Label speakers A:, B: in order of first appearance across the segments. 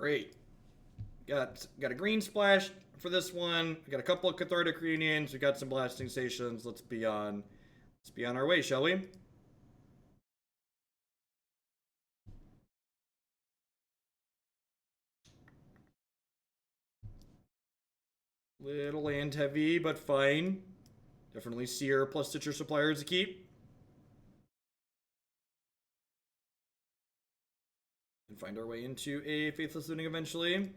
A: Great. Got a green splash for this one. We got a couple of Cathartic Reunions. We got some blasting stations. Let's be on our way, shall we? Little land heavy, but fine. Definitely Seer plus Stitcher Supplier is a keep. And find our way into a Faithless Looting eventually.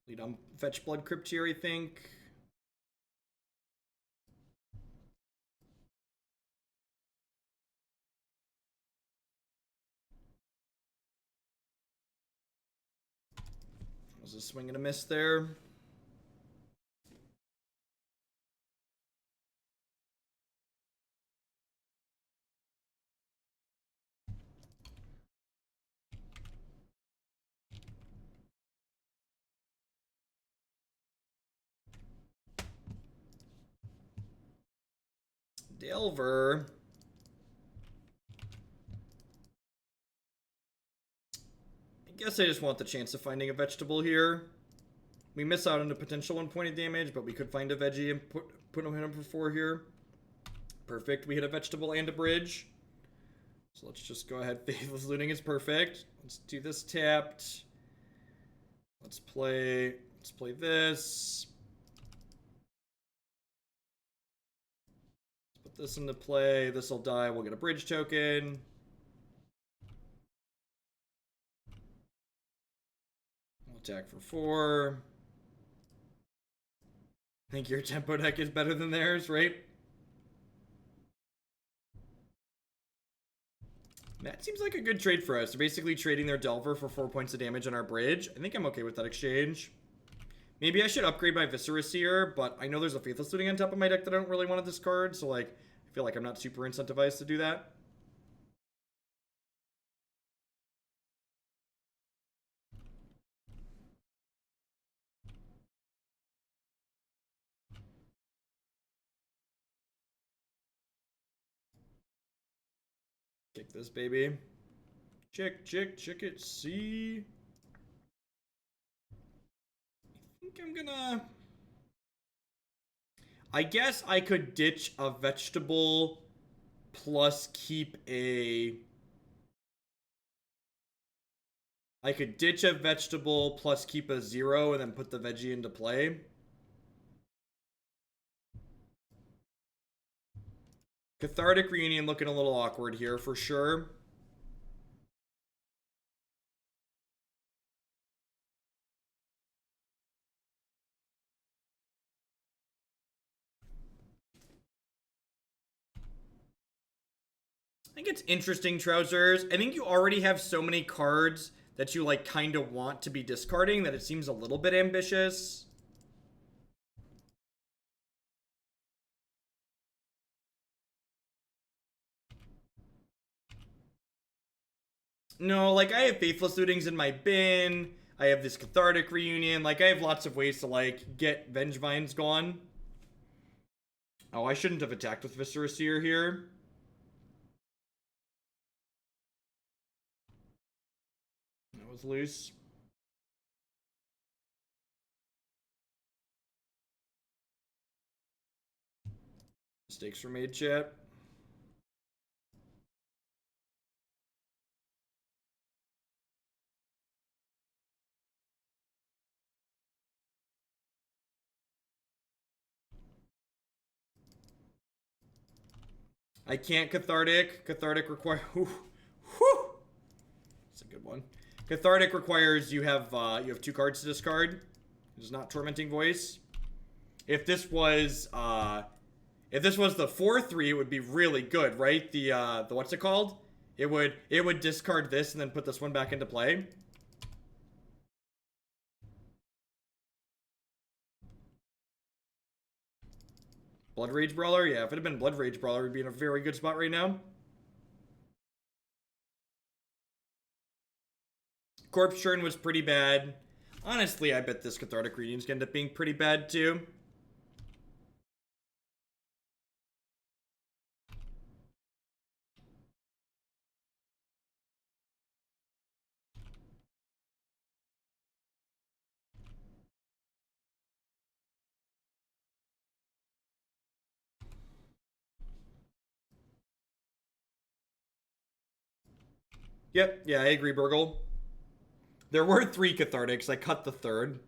A: Lead on fetch Blood Crypt here, I think. Was a swing and a miss there. Delver. I guess I just want the chance of finding a vegetable here. We miss out on the potential 1 point of damage, but we could find a veggie and put him for 4 here. Perfect. We hit a vegetable and a bridge. So let's just go ahead. Faithless Looting is perfect. Let's do this tapped. Let's play this. Let's put this into play. This will die. We'll get a bridge token. We'll attack for 4. I think your tempo deck is better than theirs, right? That seems like a good trade for us. They're basically trading their Delver for 4 points of damage on our bridge. I think I'm okay with that exchange. Maybe I should upgrade my Viscera Seer, but I know there's a Faithless Looting on top of my deck that I don't really want to discard, so like, I feel like I'm not super incentivized to do that. Kick this baby. Check it, see. I think I'm gonna... I guess I could ditch a vegetable plus keep a... I could ditch a vegetable plus keep a 0 and then put the veggie into play. Cathartic Reunion looking a little awkward here for sure. I think it's interesting, Trousers. I think you already have so many cards that you like kind of want to be discarding that it seems a little bit ambitious. No, like I have Faithless Lootings in my bin. I have this Cathartic Reunion. Like I have lots of ways to like get Vengevines gone. Oh, I shouldn't have attacked with Viscera Seer here. That was loose. Mistakes were made, chat. I can't Cathartic. Cathartic require... That's a good one. Cathartic requires you have 2 cards to discard. It is not Tormenting Voice. If this was the 4/3, it would be really good, right? The what's it called? It would discard this and then put this one back into play. Blood Rage Brawler? Yeah, if it had been Blood Rage Brawler, we'd be in a very good spot right now. Corpse Churn was pretty bad. Honestly, I bet this Cathartic Reunion's gonna end up being pretty bad too. Yep, yeah, I agree, Burgle. There were 3 Cathartics. I cut the 3rd.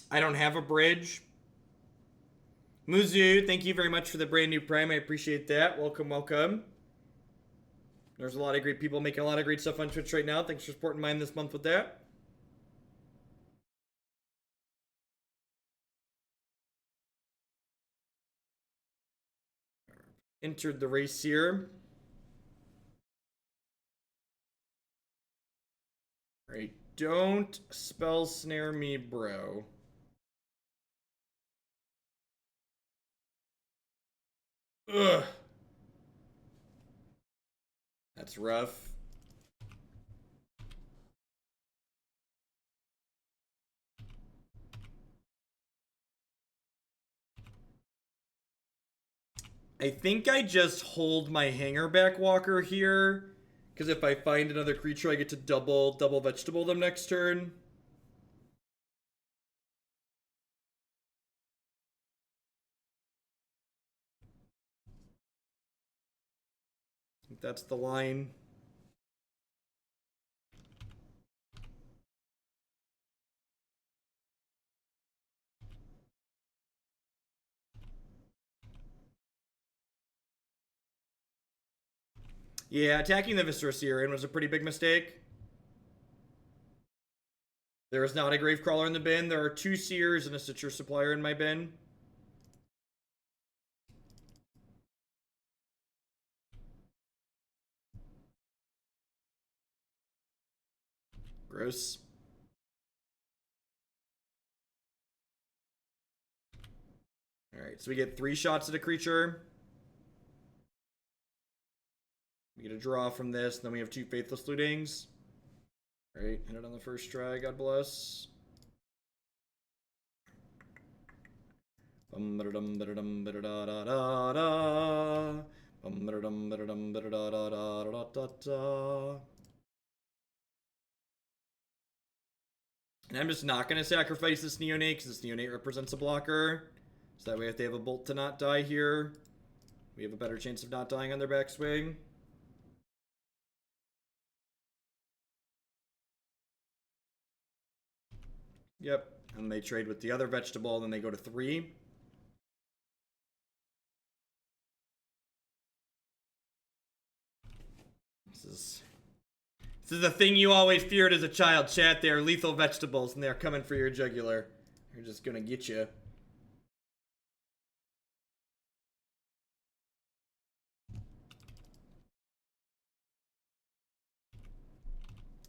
A: I don't have a bridge. Muzu, thank you very much for the brand new Prime. I appreciate that. Welcome, welcome. There's a lot of great people making a lot of great stuff on Twitch right now. Thanks for supporting mine this month with that. Entered the race here. Alright, don't spell snare me, bro. Ugh. That's rough. I think I just hold my Hangarback Walker here. Because if I find another creature, I get to double vegetable them next turn. I think that's the line. Yeah, attacking the Viscera Seer was a pretty big mistake. There is not a Gravecrawler in the bin. There are 2 Seers and a Stitcher Supplier in my bin. Gross. Alright, so we get 3 shots at a creature. We get a draw from this, and then we have 2 Faithless Lootings. Alright, hit it on the first try, God bless. And I'm just not going to sacrifice this Neonate, because this Neonate represents a blocker. So that way if they have a Bolt to not die here, we have a better chance of not dying on their backswing. Yep, and they trade with the other vegetable, and then they go to 3. This is the thing you always feared as a child, chat. They are lethal vegetables, and they're coming for your jugular. They're just gonna get you.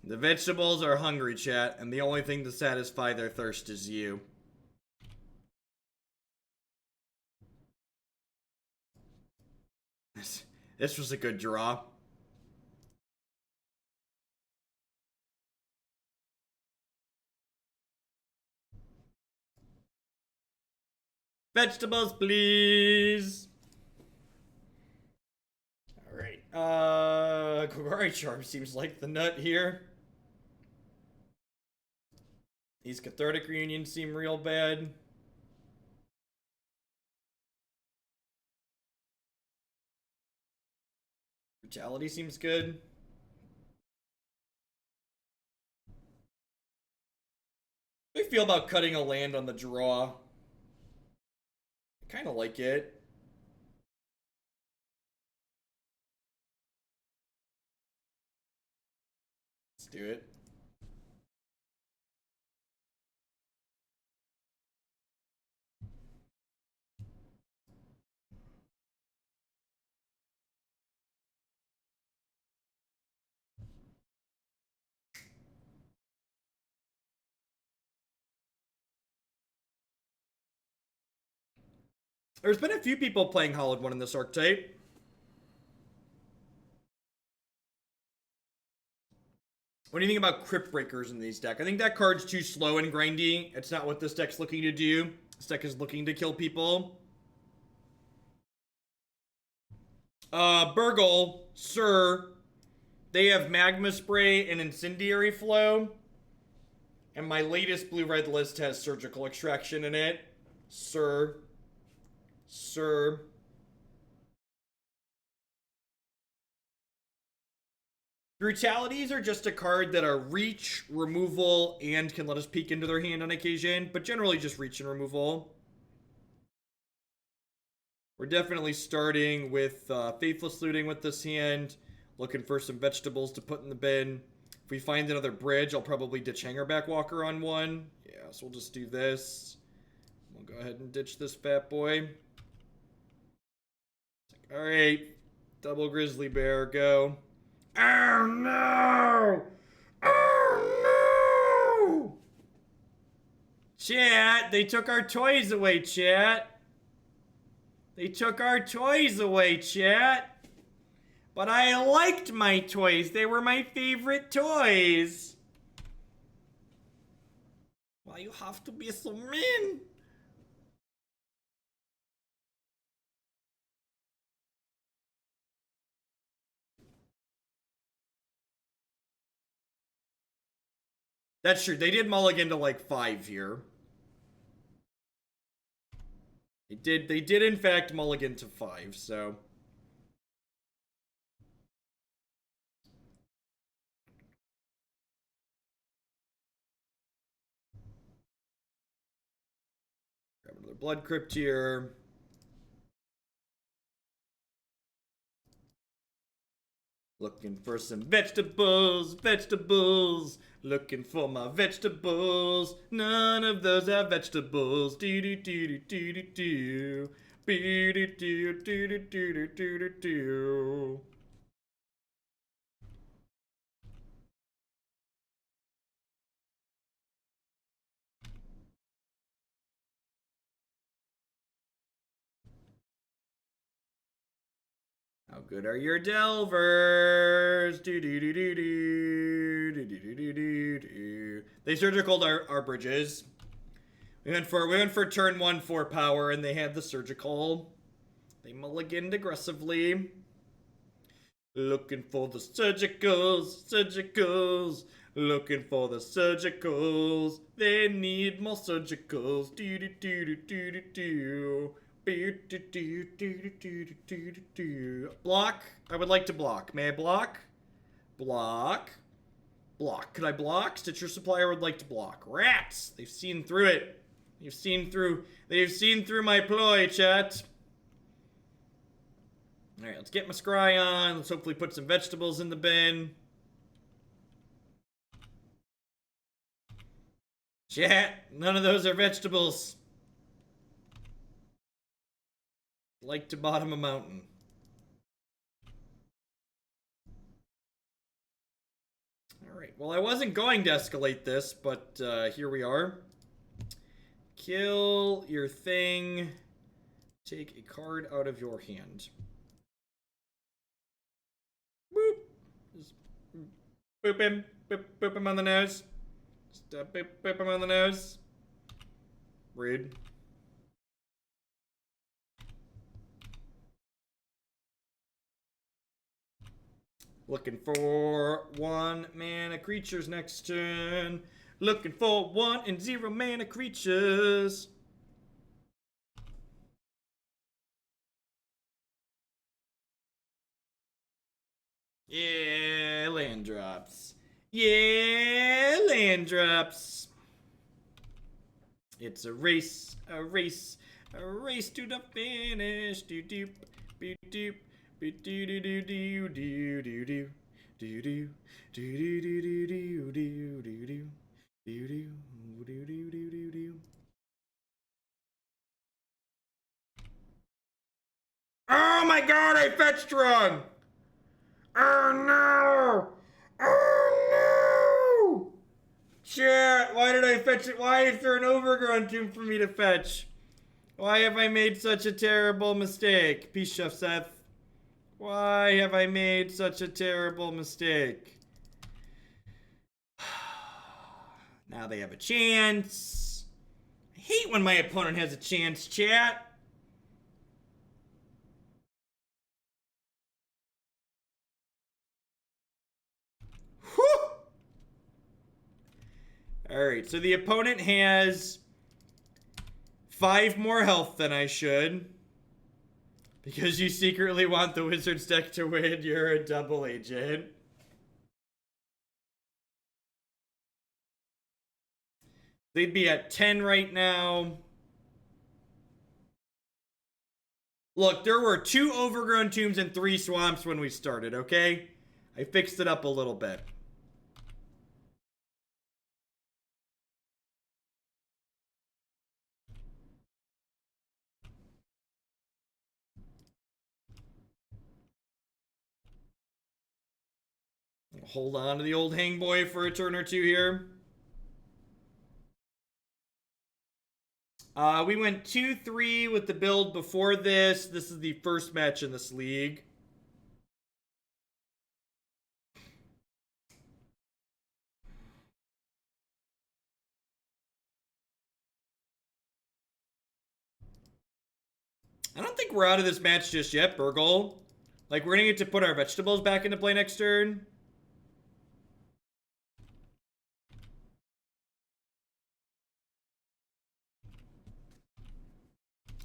A: The vegetables are hungry, chat, and the only thing to satisfy their thirst is you. This was a good draw. Vegetables, please. Alright. Golgari Charm seems like the nut here. These Cathartic Reunion seem real bad. Brutality seems good. How do you feel about cutting a land on the draw? I kind of like it. Let's do it. There's been a few people playing Hollowed One in this archetype. What do you think about Crypt Breakers in these decks? I think that card's too slow and grindy. It's not what this deck's looking to do. This deck is looking to kill people. Burgle, Sir, they have Magma Spray and Incendiary Flow. And my latest blue-red list has Surgical Extraction in it. Sir. Brutalities are just a card that are reach, removal, and can let us peek into their hand on occasion, but generally just reach and removal. We're definitely starting with Faithless Looting with this hand, looking for some vegetables to put in the bin. If we find another bridge, I'll probably ditch Hangarback Walker on one. Yeah, so we'll just do this. We'll go ahead and ditch this fat boy. Alright, double Grizzly Bear, go. Oh no! Oh no! Chat, they took our toys away, chat. They took our toys away, chat. But I liked my toys. They were my favorite toys. Why you have to be so mean? That's true. They did mulligan to like 5 here. They did in fact mulligan to 5, so. Grab another Blood Crypt here. Looking for some vegetables. Looking for my vegetables. None of those are vegetables. Do do do do do do do. Do do do do do do do do. How good are your delvers? Do do do do do do do do do do. They surgicaled our bridges. We went for turn 1 4 power, and they had the surgical. They mulliganed aggressively. Looking for the surgicals. Looking for the surgicals. They need more surgicals. Do do do do do do do. Block. I would like to block. May I block? Block. Block. Could I block? Stitcher Supplier would like to block. Rats! They've seen through it. They've seen through my ploy, chat. Alright, let's get my scry on. Let's hopefully put some vegetables in the bin. Chat, none of those are vegetables. Like to bottom a mountain. Alright, well I wasn't going to escalate this, but here we are. Kill your thing. Take a card out of your hand. Boop. Just boop him. Boop him on the nose. Just boop him on the nose. Rude. Looking for 1 mana creatures next turn. Looking for 1 and 0 mana creatures. Yeah, land drops. Yeah, land drops. It's a race to the finish. Doop doop, doop doop. Do do do do do do do do do do do do do do do do do. Oh my god, I fetched wrong! Oh no! Oh no! Chat, why did I fetch it? Why is there an Overgrown Tomb for me to fetch? Why have I made such a terrible mistake? Peace, Chef Seth. Why have I made such a terrible mistake? Now they have a chance. I hate when my opponent has a chance, chat. Whew. Alright, so the opponent has 5 more health than I should. Because you secretly want the Wizard's deck to win, you're a double agent. They'd be at 10 right now. Look, there were 2 Overgrown Tombs and 3 Swamps when we started, okay? I fixed it up a little bit. Hold on to the old hang boy for a turn or two here. We went 2-3 with the build before this. This is the first match in this league. I don't think we're out of this match just yet, Burgle. Like, we're gonna get to put our vegetables back into play next turn.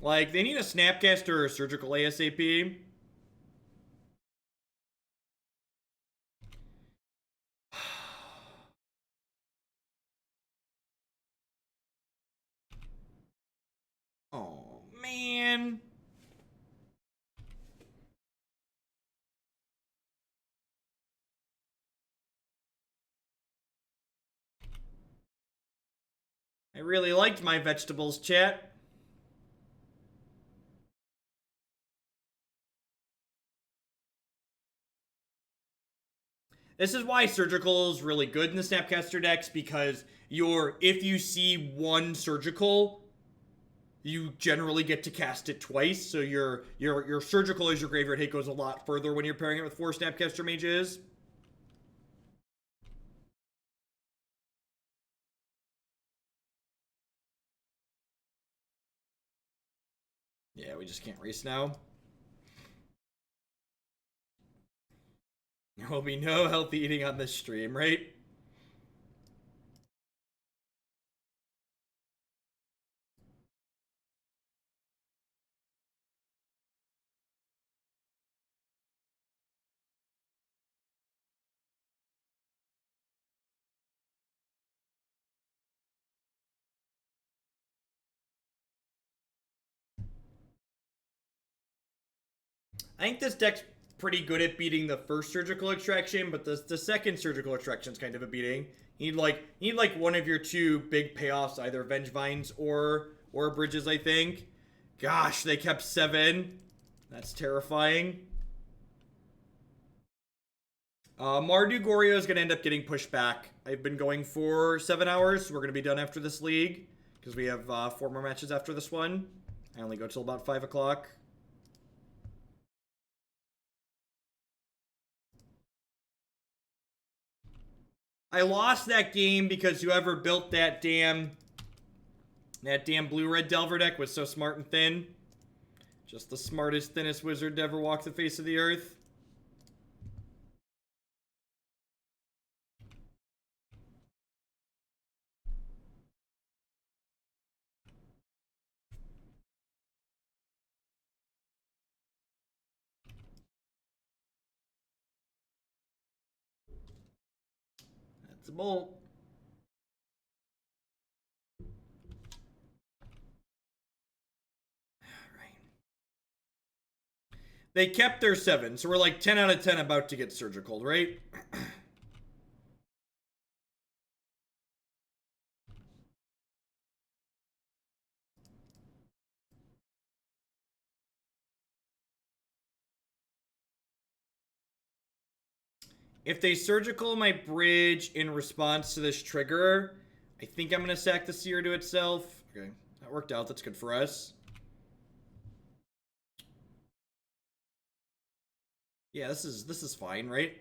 A: Like, they need a Snapcaster or a Surgical ASAP. Oh, man. I really liked my vegetables, chat. This is why Surgical is really good in the Snapcaster decks, because if you see one Surgical, you generally get to cast it twice. So your Surgical as your graveyard hit goes a lot further when you're pairing it with 4 Snapcaster mages. Yeah, we just can't race now. There will be no healthy eating on this stream, right? I think this deck's pretty good at beating the first Surgical Extraction, but the second Surgical Extraction's kind of a beating. You need like one of your 2 big payoffs, either Vengevines or Bridges, I think. Gosh, they kept 7. That's terrifying. Mardu Goryo is going to end up getting pushed back. I've been going for 7 hours. So we're going to be done after this league, because we have 4 more matches after this one. I only go till about 5 o'clock. I lost that game because whoever built that damn blue-red Delver deck was so smart and thin. Just the smartest, thinnest wizard to ever walk the face of the earth. That's a bolt. They kept their 7, so we're like 10 out of 10 about to get Surgical, right? If they Surgical my bridge in response to this trigger, I think I'm going to sack the Seer to itself. Okay, that worked out. That's good for us. Yeah, this is fine, right?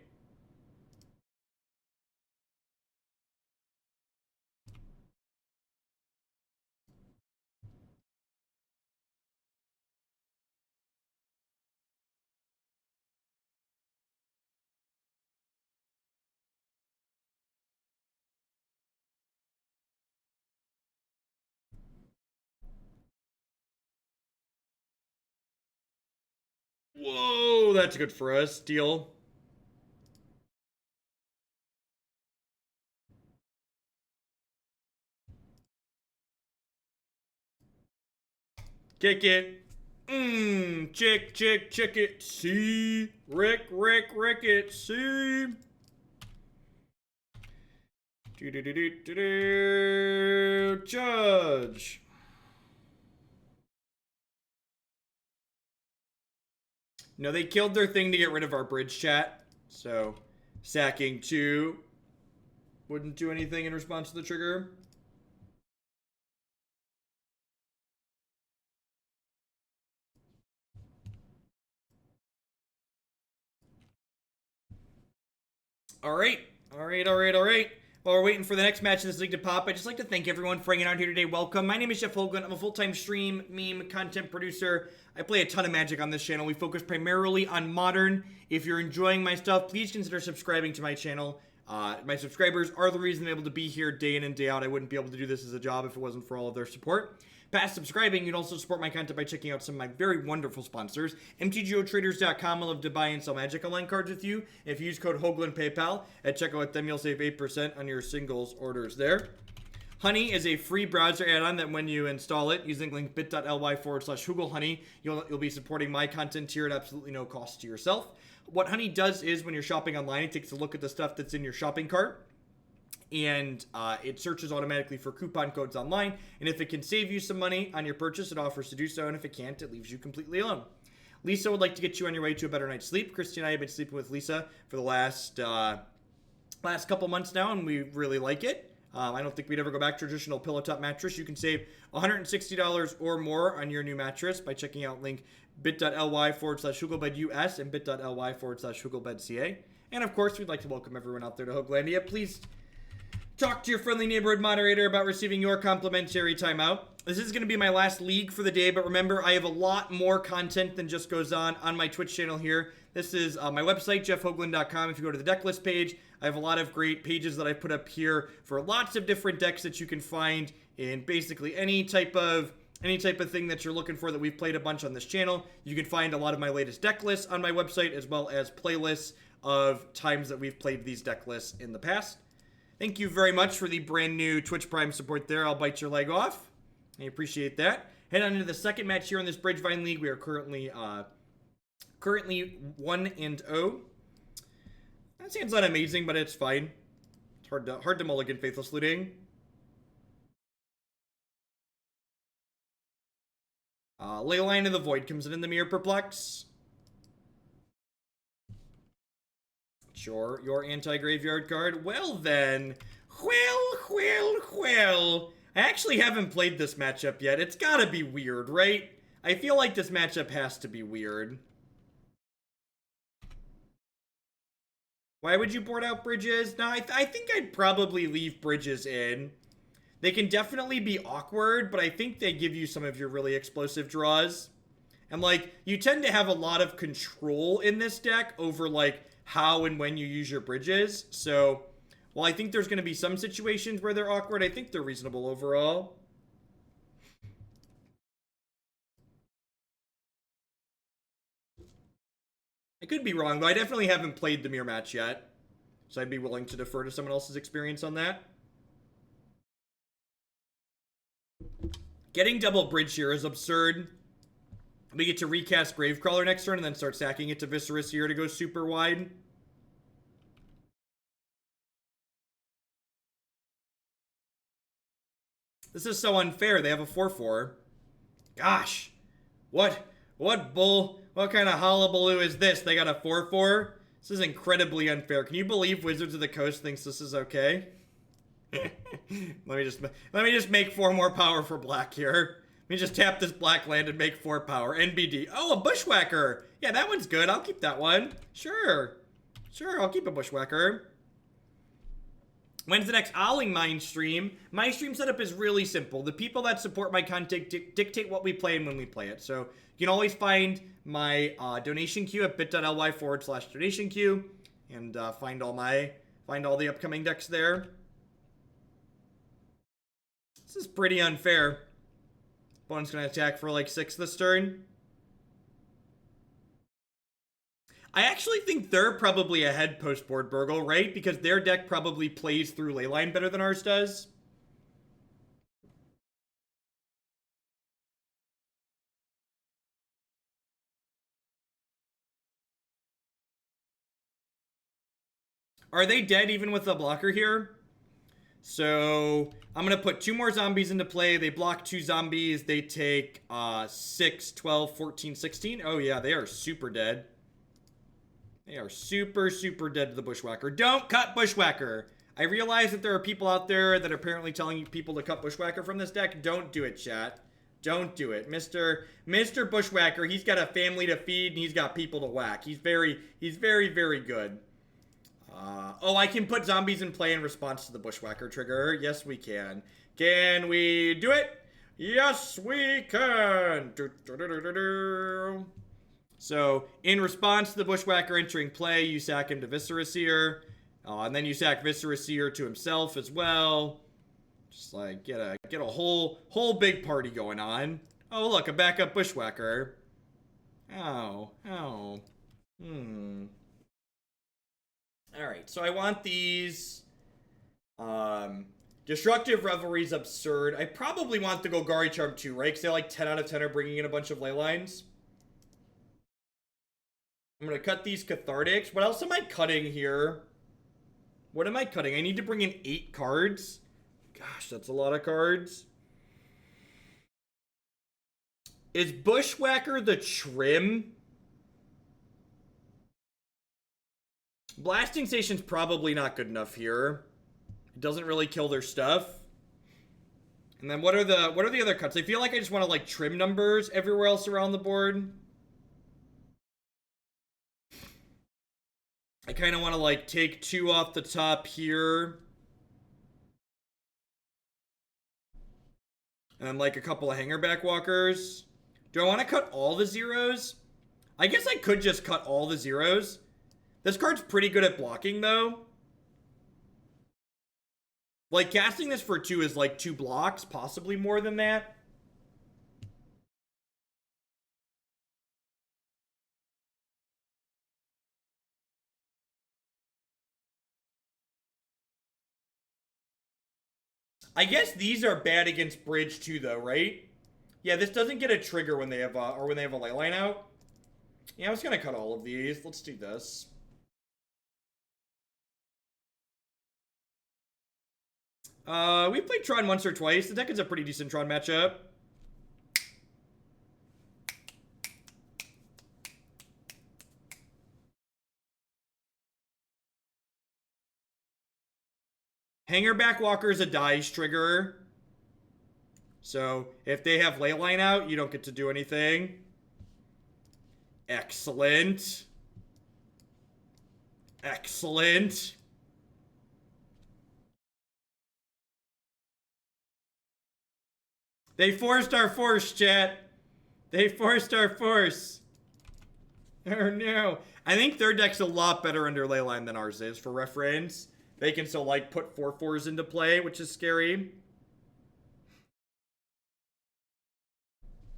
A: Whoa, that's good for us. Deal. Kick it. Chick it. See. Rick it. See. Judge. No, they killed their thing to get rid of our bridge chat. So, sacking 2 wouldn't do anything in response to the trigger. All right. While we're waiting for the next match in this league to pop, I'd just like to thank everyone for hanging out here today. Welcome. My name is Jeff Hoagland. I'm a full-time stream, meme, content producer. I play a ton of Magic on this channel. We focus primarily on Modern. If you're enjoying my stuff, please consider subscribing to my channel. My subscribers are the reason I'm able to be here day in and day out. I wouldn't be able to do this as a job if it wasn't for all of their support. Past subscribing, you'd also support my content by checking out some of my very wonderful sponsors. MTGOtraders.com. I love to buy and sell Magic Online cards with you. If you use code Hoagland PayPal at checkout with them, you'll save 8% on your singles orders there. Honey is a free browser add-on that when you install it, using link bit.ly/HoogleHoney, you'll be supporting my content here at absolutely no cost to yourself. What Honey does is when you're shopping online, it takes a look at the stuff that's in your shopping cart, and it searches automatically for coupon codes online, and if it can save you some money on your purchase, it offers to do so, and if it can't, it leaves you completely alone. Lisa would like to get you on your way to a better night's sleep. Christy and I have been sleeping with Lisa for the last couple months now, and we really like it. I don't think we'd ever go back to traditional pillow top mattress. You can save $160 or more on your new mattress by checking out link bit.ly/HoogleBedUS and bit.ly/HoogleBedCA. And of course, we'd like to welcome everyone out there to Hoaglandia. Please talk to your friendly neighborhood moderator about receiving your complimentary timeout. This is going to be my last league for the day, but remember, I have a lot more content than just goes on my Twitch channel here. This is my website, jeffhoagland.com. If you go to the deck list page, I have a lot of great pages that I put up here for lots of different decks that you can find in basically any type of thing that you're looking for that we've played a bunch on this channel. You can find a lot of my latest deck lists on my website, as well as playlists of times that we've played these deck lists in the past. Thank you very much for the brand new Twitch Prime support there. I'll bite your leg off. I appreciate that. Head on into the second match here in this Bridgevine League. We are currently 1-0. That seems not amazing, but it's fine. It's hard to mulligan Faithless Looting. Leyline of the Void comes in the Mirror Perplex. Sure, your anti-graveyard card. Well then. Well. I actually haven't played this matchup yet. It's gotta be weird, right? I feel like this matchup has to be weird. Why would you board out Bridges? No, I think I'd probably leave Bridges in. They can definitely be awkward, but I think they give you some of your really explosive draws. And, like, you tend to have a lot of control in this deck over, like, how and when you use your Bridges. So, while I think there's going to be some situations where they're awkward, I think they're reasonable overall. I could be wrong, though. I definitely haven't played the mirror match yet. So I'd be willing to defer to someone else's experience on that. Getting double bridge here is absurd. We get to recast Gravecrawler next turn and then start sacking it to Viscera Seer to go super wide. This is so unfair. They have a 4/4. Gosh. What kind of hullabaloo is this? They got a 4/4? This is incredibly unfair. Can you believe Wizards of the Coast thinks this is okay? Let me just make 4 more power for black here. Let me just tap this black land and make 4 power. NBD. Oh, a Bushwhacker. Yeah, that one's good. I'll keep that one. Sure, I'll keep a Bushwhacker. When's the next Owling Mine stream? My stream setup is really simple. The people that support my content dictate what we play and when we play it. So you can always find my donation queue at bit.ly/donation queue and find all the upcoming decks there. This is pretty unfair. Opponent's gonna attack for like 6 this turn. I actually think they're probably ahead post-board Burgle, right? Because their deck probably plays through Leyline better than ours does. Are they dead even with the blocker here? So I'm going to put 2 more zombies into play. They block 2 zombies. They take 6, 12, 14, 16. Oh yeah, they are super dead. They are super, super dead to the Bushwhacker. Don't cut Bushwhacker. I realize that there are people out there that are apparently telling people to cut Bushwhacker from this deck. Don't do it, chat. Don't do it. Mr. Bushwhacker, he's got a family to feed and he's got people to whack. He's very, very good. Oh, I can put zombies in play in response to the Bushwhacker trigger. Yes, we can. Can we do it? Yes, we can. So, in response to the Bushwhacker entering play, you sack him to Viscera Seer. And then you sack Viscera Seer to himself as well. Just like, get a whole big party going on. Oh, look, a backup Bushwhacker. Oh. Alright, so I want these. Destructive Revelry's absurd. I probably want the Golgari Charm too, right? Because they like 10 out of 10 are bringing in a bunch of Leylines. I'm going to cut these Cathartics. What else am I cutting here? What am I cutting? I need to bring in 8 cards. Gosh, that's a lot of cards. Is Bushwhacker the trim? Blasting Station's probably not good enough here. It doesn't really kill their stuff. And then what are the other cuts? I feel like I just want to like trim numbers everywhere else around the board. I kind of want to like take 2 off the top here. And then like a couple of Hangarback Walkers. Do I want to cut all the zeros? I guess I could just cut all the zeros. This card's pretty good at blocking, though. Like, casting this for 2 is like 2 blocks, possibly more than that. I guess these are bad against bridge, too, though, right? Yeah, this doesn't get a trigger when they have, or when they have a Leyline out. Yeah, I was gonna cut all of these. Let's do this. We played Tron once or twice. The deck is a pretty decent Tron matchup. Hangarback Walker is a dice trigger. So, if they have Leyline out, you don't get to do anything. Excellent. Excellent. They forced our force, chat. They forced our force. Oh no. I think their deck's a lot better under Leyline than ours is, for reference. They can still, like, put 4/4s into play, which is scary.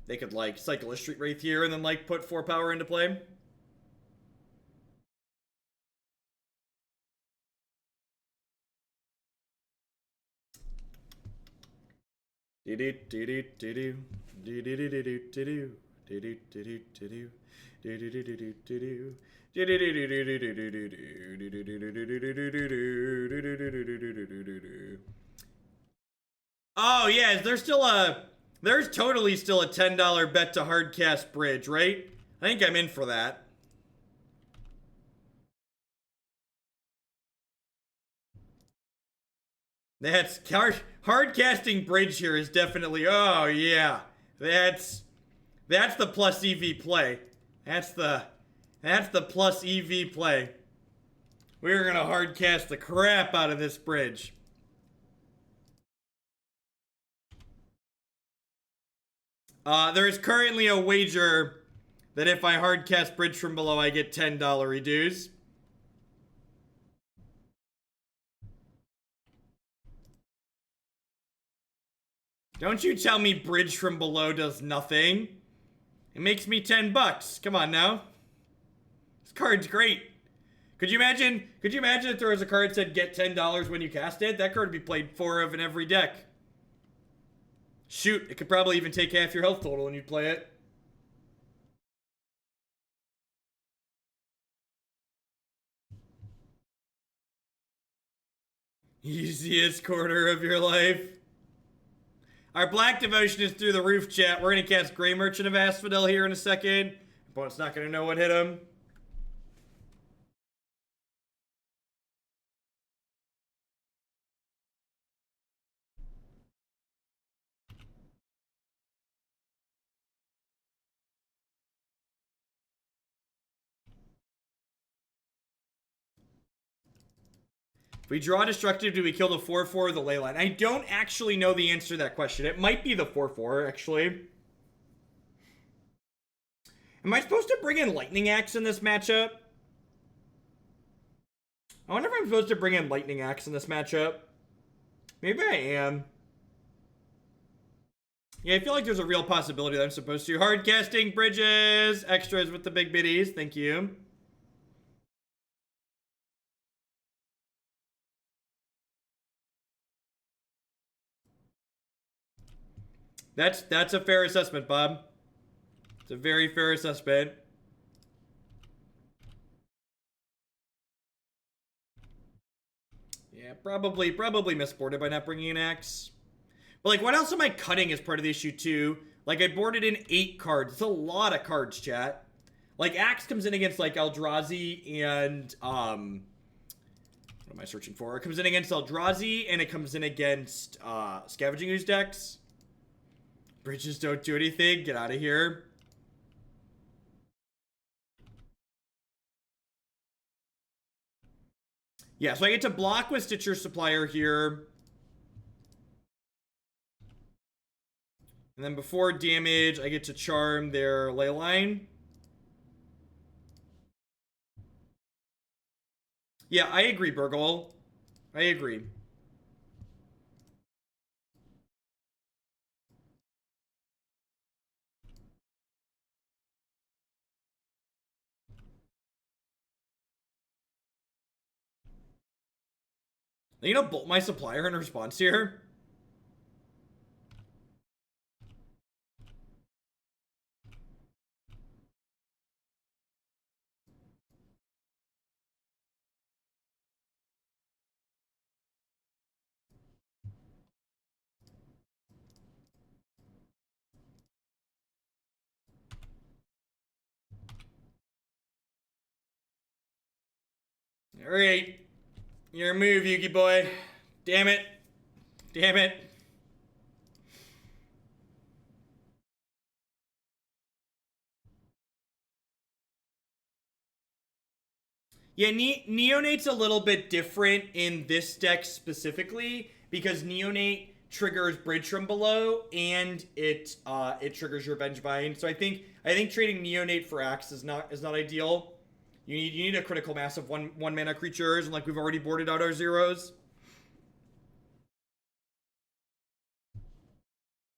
A: They could, like, cycle a Street Wraith here and then, like, put 4 power into play. Oh yeah, there's totally still a $10 bet to hardcast bridge, right? I think I'm in for that. That's hard casting bridge here is definitely, oh yeah. That's the plus EV play. That's the plus EV play. We're gonna hard cast the crap out of this bridge. There is currently a wager that if I hard cast bridge from below, I get $10 dues. Don't you tell me bridge from below does nothing. It makes me $10. Come on now. This card's great. Could you imagine if there was a card that said get $10 when you cast it? That card would be played 4 of in every deck. Shoot, it could probably even take half your health total when you play it. Easiest quarter of your life. Our black devotion is through the roof, chat. We're going to cast Grey Merchant of Asphodel here in a second. Opponent's not going to know what hit him. If we draw Destructive, do we kill the 4-4 or the Leyline? I don't actually know the answer to that question. It might be the 4-4, actually. Am I supposed to bring in Lightning Axe in this matchup? I wonder if I'm supposed to bring in Lightning Axe in this matchup. Maybe I am. Yeah, I feel like there's a real possibility that I'm supposed to. Hard casting, Bridges, extras with the big biddies. Thank you. That's a fair assessment, Bob. It's a very fair assessment. Yeah, probably misboarded by not bringing an axe. But like, what else am I cutting as part of the issue too? Like, I boarded in 8 cards. It's a lot of cards, chat. Like, axe comes in against like Eldrazi and what am I searching for? It comes in against Eldrazi and it comes in against Scavenging Ooze decks. Bridges don't do anything. Get out of here. Yeah, so I get to block with Stitcher Supplier here. And then before damage, I get to charm their Leyline. Yeah, I agree, Burgle. I agree. Are you gonna bolt my Supplier in response here? Alright. Your move, Yugi boy. Damn it. Damn it. Yeah, Neonate's a little bit different in this deck specifically because Neonate triggers Bridge from Below and it triggers your Vengevine. So I think trading Neonate for Axe is not ideal. You need a critical mass of one mana creatures, and like we've already boarded out our zeros.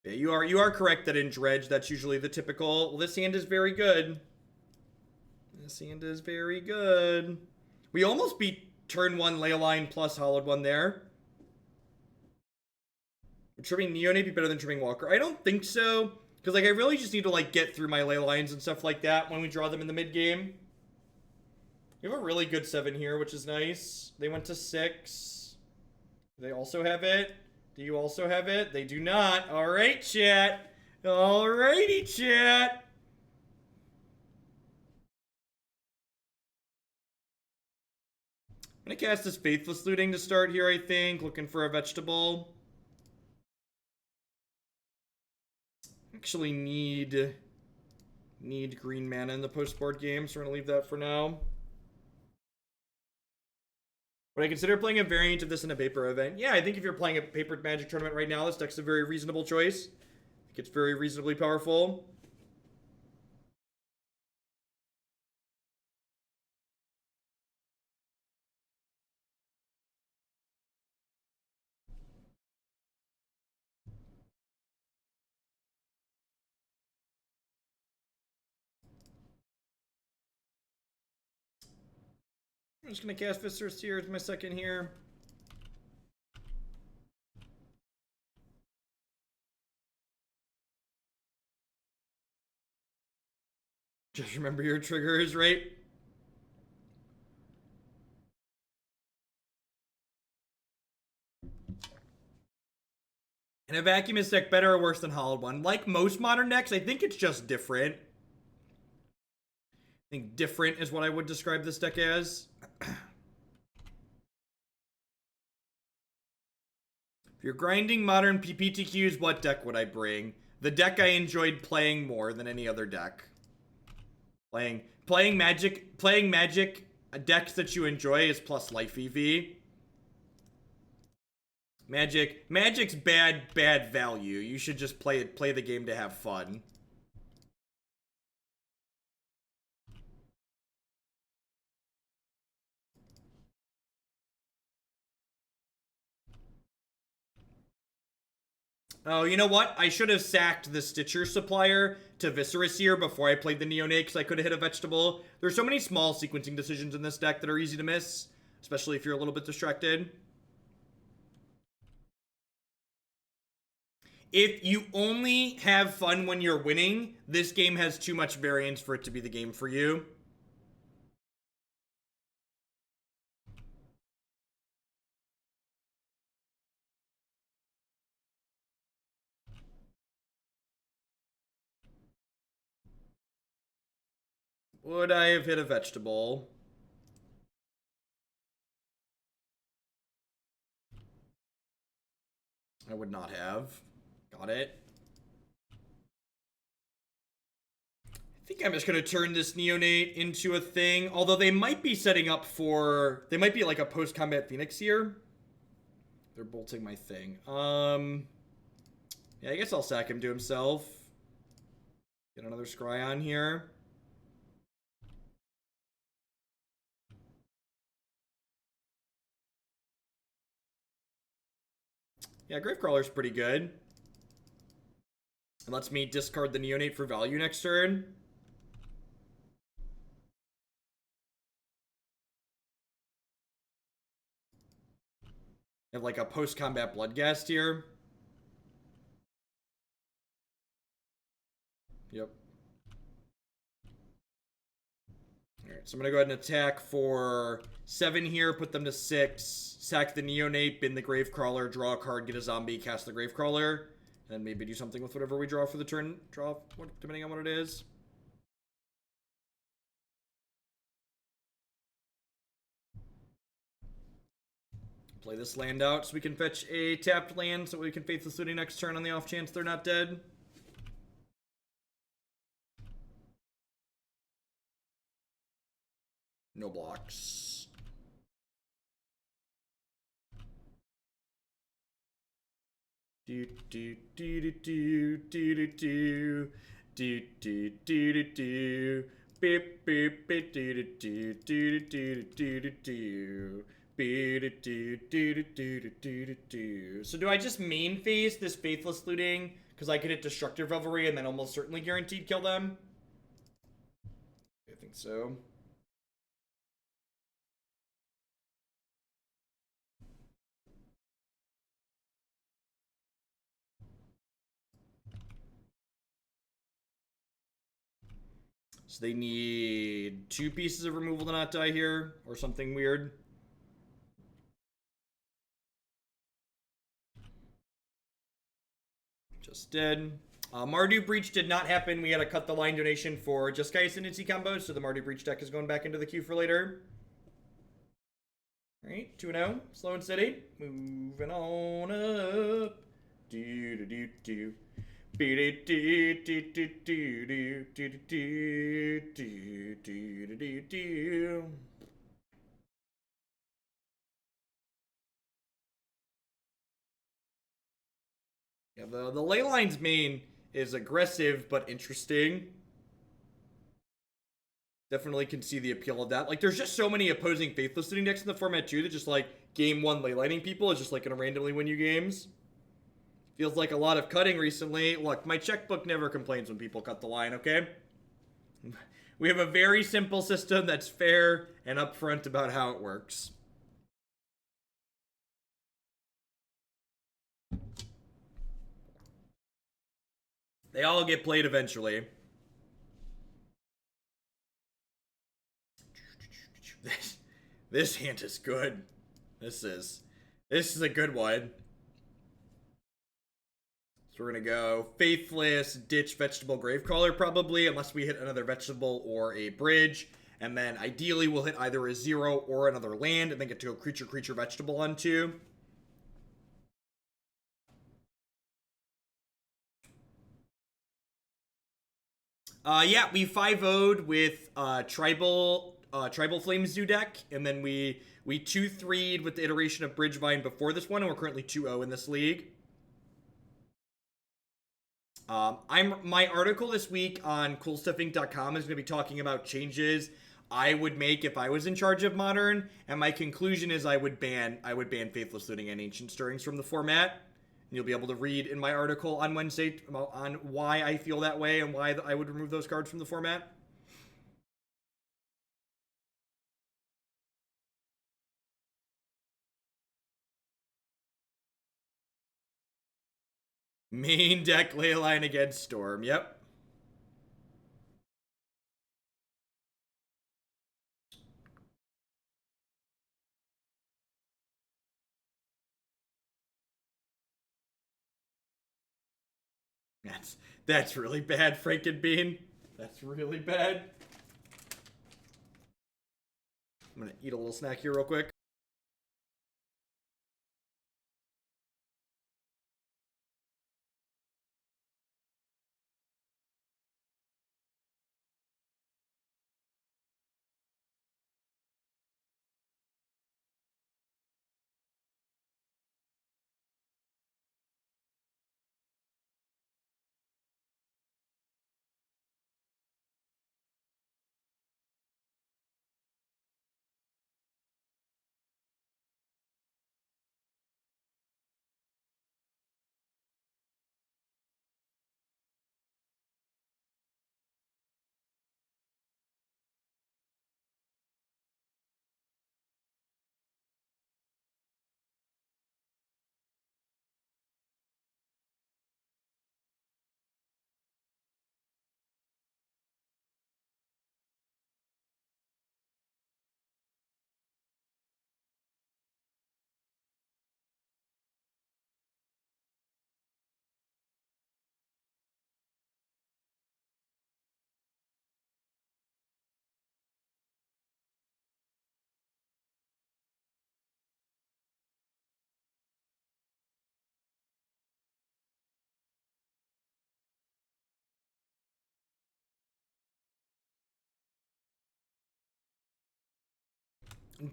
A: Yeah, you are correct that in Dredge that's usually the typical. Well, this hand is very good. This hand is very good. We almost beat turn 1 Leyline plus Hollowed One there. Would trimming Neonate be better than trimming Walker? I don't think so. Because like I really just need to like get through my Leylines and stuff like that when we draw them in the mid game. We have a really good 7 here, which is nice. They went to 6. They also have it. Do you also have it? They do not. Alright, chat. Alrighty, chat. I'm gonna cast this Faithless Looting to start here, I think. Looking for a vegetable. Actually need green mana in the post-board game, so we're gonna leave that for now. Would I consider playing a variant of this in a paper event? Yeah, I think if you're playing a papered Magic tournament right now, this deck's a very reasonable choice. I think it's very reasonably powerful. I'm just gonna cast Viscera Seer as my second here. Just remember your triggers, right? And a Vacuumist deck better or worse than Hollowed One? Like most modern decks, I think it's just different. I think different is what I would describe this deck as. If you're grinding modern PPTQs, what deck would I bring? The deck I enjoyed playing more than any other deck. Playing Magic decks that you enjoy is plus life EV. Magic's bad value. You should just play the game to have fun. Oh, you know what? I should have sacked the Stitcher Supplier to Viscera Seer before I played the Neonate, because I could have hit a vegetable. There's so many small sequencing decisions in this deck that are easy to miss, especially if you're a little bit distracted. If you only have fun when you're winning, this game has too much variance for it to be the game for you. Would I have hit a vegetable? I would not have. Got it. I think I'm just going to turn this Neonate into a thing. Although they might be setting up for... They might be like a post-combat Phoenix here. They're bolting my thing. Yeah, I guess I'll sack him to himself. Get another scry on here. Yeah, Gravecrawler's pretty good. It lets me discard the Neonate for value next turn. I have like a post-combat Bloodghast here. Yep. Alright, so I'm gonna go ahead and attack for 7 here, put them to 6, sack the Neonate, bin the Gravecrawler, draw a card, get a zombie, cast the Gravecrawler, and maybe do something with whatever we draw for the turn. Draw, depending on what it is. Play this land out so we can fetch a tapped land so we can Faithless Looting next turn on the off chance they're not dead. No blocks. Do do do do do do do do do do do do beep beep beep do do do do do do do. So do I just main phase this Faithless Looting because I could hit Destructive Revelry and then almost certainly guaranteed kill them? I think so. So they need 2 pieces of removal to not die here, or something weird. Just dead. Mardu Breach did not happen. We had to cut the line donation for Jeskai Ascendancy combos, so the Mardu Breach deck is going back into the queue for later. Alright, 2-0. Slow and steady. Moving on up. Do-do-do-do. Yeah, the Leyline's main is aggressive but interesting. Definitely can see the appeal of that. Like, there's just so many opposing Faithless Looting decks in the format too that just like game 1 Leylining people is just like gonna randomly win you games. Feels like a lot of cutting recently. Look, my checkbook never complains when people cut the line, okay? We have a very simple system that's fair and upfront about how it works. They all get played eventually. This hand is good. This is a good one. So we're gonna go Faithless, ditch Vegetable Gravecrawler probably, unless we hit another vegetable or a bridge. And then ideally we'll hit either a 0 or another land, and then get to go creature, vegetable on 2. Yeah, we 5-0'd with Tribal Flames Zoo deck, and then we 2-3'd with the iteration of Bridgevine before this one, and we're currently 2-0 in this league. My article this week on coolstuffinc.com is going to be talking about changes I would make if I was in charge of Modern, and my conclusion is I would ban Faithless Looting and Ancient Stirrings from the format. And you'll be able to read in my article on Wednesday on why I feel that way and why I would remove those cards from the format. Main deck Leyline against Storm. Yep. That's really bad, Frankenbean. That's really bad. I'm gonna eat a little snack here real quick.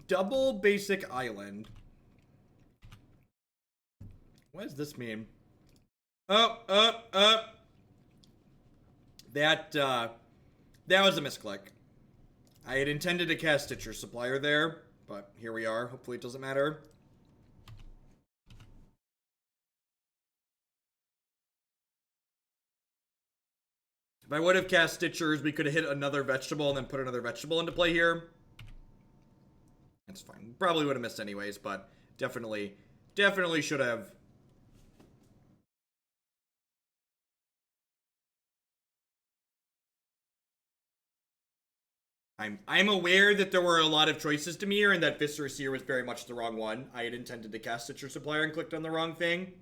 A: Double basic island. What does this mean? That was a misclick. I had intended to cast Stitcher Supplier there, but here we are. Hopefully it doesn't matter. If I would have cast Stitchers, we could have hit another vegetable and then put another vegetable into play here. That's fine. Probably would have missed anyways, but definitely should have. I'm aware that there were a lot of choices to me here, and that Viscera Seer was very much the wrong one. I had intended to cast Stitcher Supplier and clicked on the wrong thing.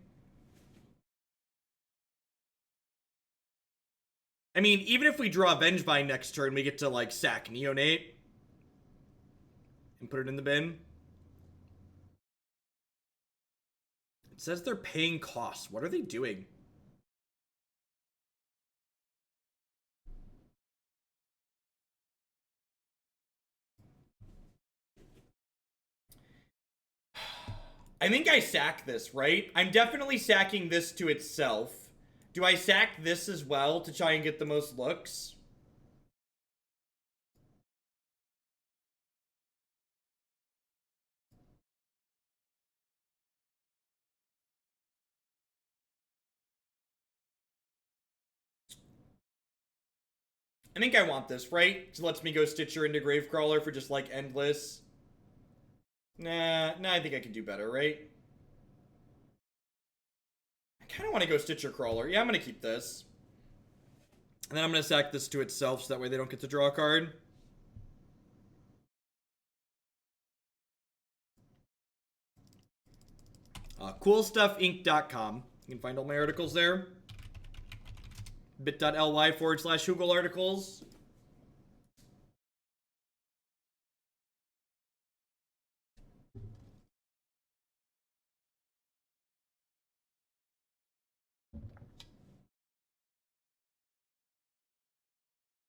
A: I mean, even if we draw Vengevine next turn, we get to, like, sack Neonate and put it in the bin. It says they're paying costs. What are they doing? I think I sack this, right? I'm definitely sacking this to itself. Do I sack this as well to try and get the most looks? I think I want this, right? So lets me go Stitcher into Gravecrawler for just, like, endless. Nah, I think I can do better, right? I kind of want to go Stitcher Crawler. Yeah, I'm going to keep this. And then I'm going to sack this to itself so that way they don't get to draw a card. CoolStuffInc.com. You can find all my articles there. bit.ly/Google articles.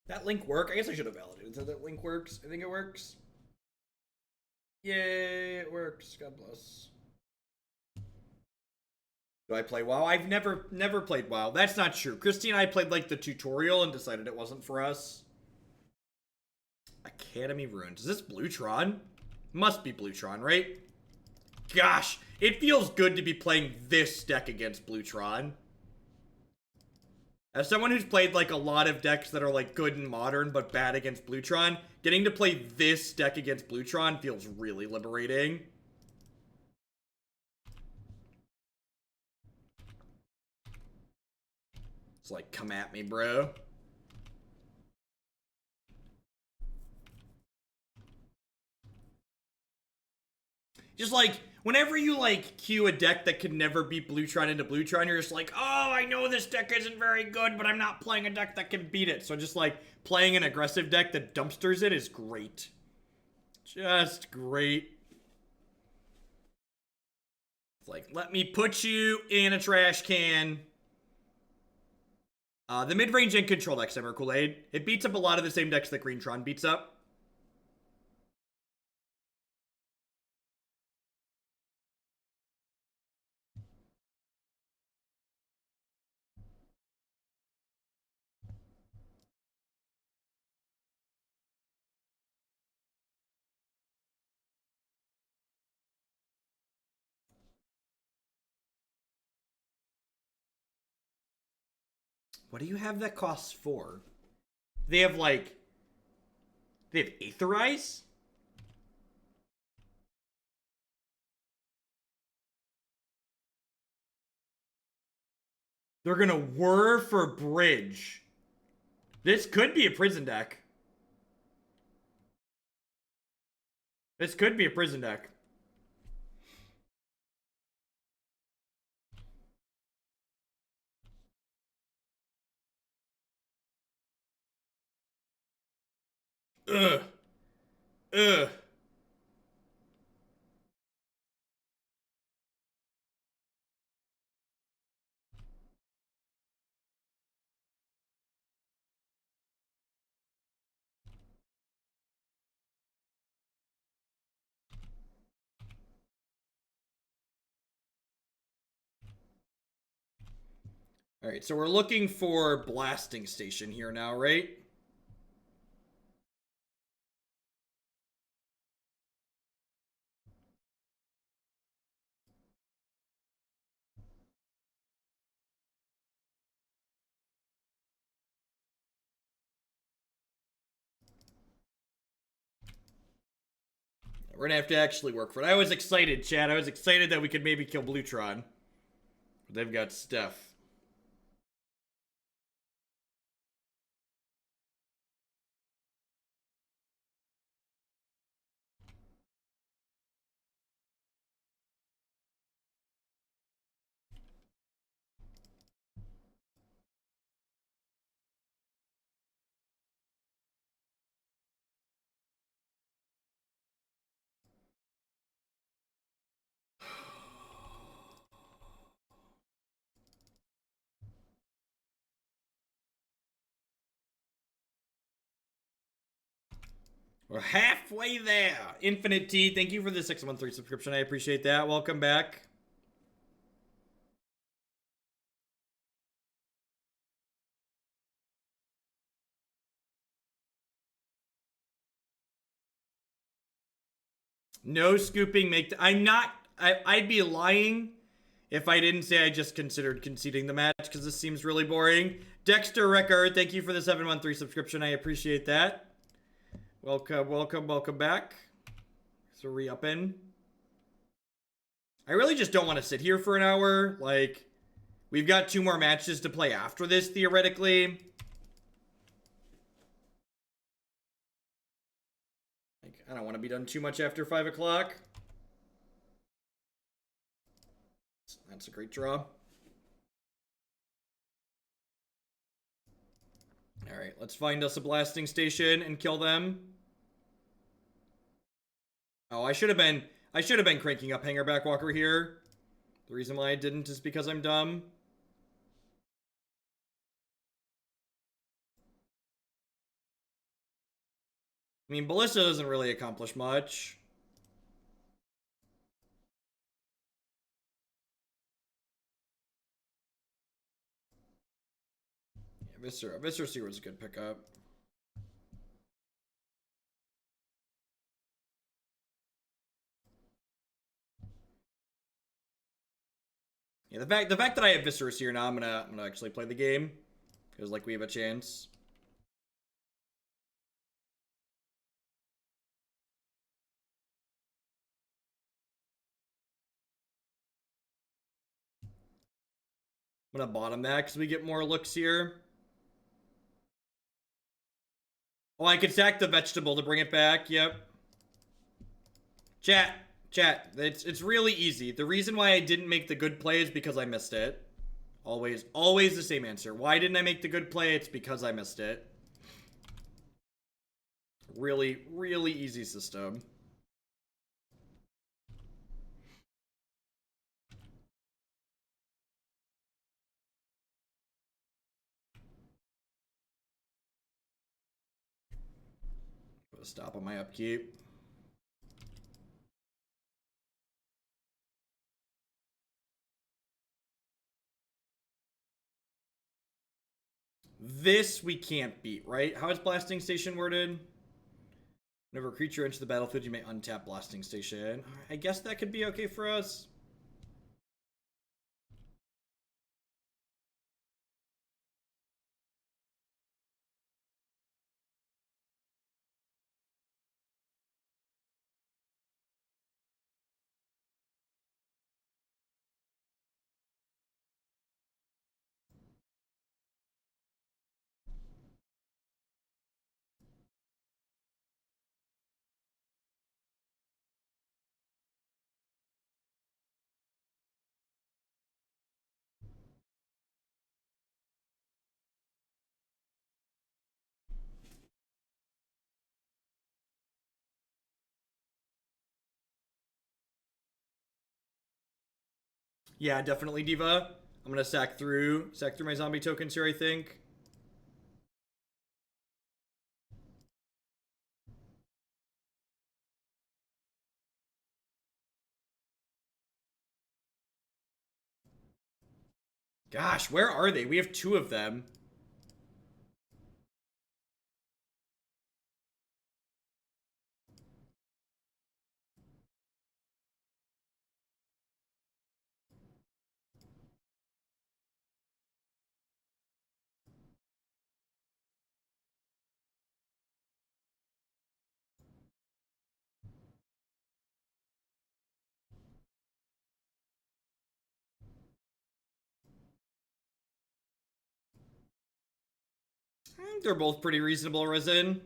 A: That link work? I guess I should have validated so that link works. I think it works. Yay, it works. God bless. Do I play WoW? I've never played WoW. That's not true. Christy and I played like the tutorial and decided it wasn't for us. Academy Ruins. Is this Bluetron? Must be Bluetron, right? Gosh, it feels good to be playing this deck against Bluetron. As someone who's played like a lot of decks that are like good and modern but bad against Bluetron, getting to play this deck against Bluetron feels really liberating. It's like, come at me, bro. Just like, whenever you like queue a deck that can never beat Bluetron into Bluetron, you're just like, oh, I know this deck isn't very good, but I'm not playing a deck that can beat it. So just like playing an aggressive deck that dumpsters it is great. Just great. It's like, let me put you in a trash can. The mid-range and control deck, Summer Kool-Aid. It beats up a lot of the same decks that Greentron beats up. What do you have that costs 4? They have like... They have Aetherize? They're gonna whir for Bridge. This could be a prison deck. This could be a prison deck. Ugh. Ugh. Alright, so we're looking for Blasting Station here now, right? We're gonna have to actually work for it. I was excited, Chad. I was excited that we could maybe kill Bluetron. But they've got Steph. We're halfway there. Infinite T, thank you for the 6-month subscription. I appreciate that. Welcome back. No scooping. I'd be lying if I didn't say I just considered conceding the match because this seems really boring. Dexter Record, thank you for the 713 subscription. I appreciate that. Welcome, welcome, welcome back. So re-upping. I really just don't want to sit here for an hour. Like, we've got 2 more matches to play after this, theoretically. Like, I don't want to be done too much after 5 o'clock. That's a great draw. Alright, let's find us a blasting station and kill them. Oh, I should have been cranking up Hangarback Walker here. The reason why I didn't is because I'm dumb. I mean, Ballista doesn't really accomplish much. Yeah, Viscera Seer was a good pickup. Yeah, the fact that I have Viscera Seer now, I'm gonna actually play the game. Because, like, we have a chance. I'm gonna bottom that because we get more looks here. Oh, I could sack the vegetable to bring it back. Yep. Chat. It's really easy. The reason why I didn't make the good play is because I missed it. Always the same answer. Why didn't I make the good play? It's because I missed it. Really, really easy system. Put a stop on my upkeep. This we can't beat, right? How is Blasting Station worded? Whenever a creature enters the battlefield, you may untap Blasting Station. I guess that could be okay for us. Yeah, definitely Diva. I'm gonna sack through my zombie tokens here, I think. Gosh, where are they? We have 2 of them. They're both pretty reasonable, Risen.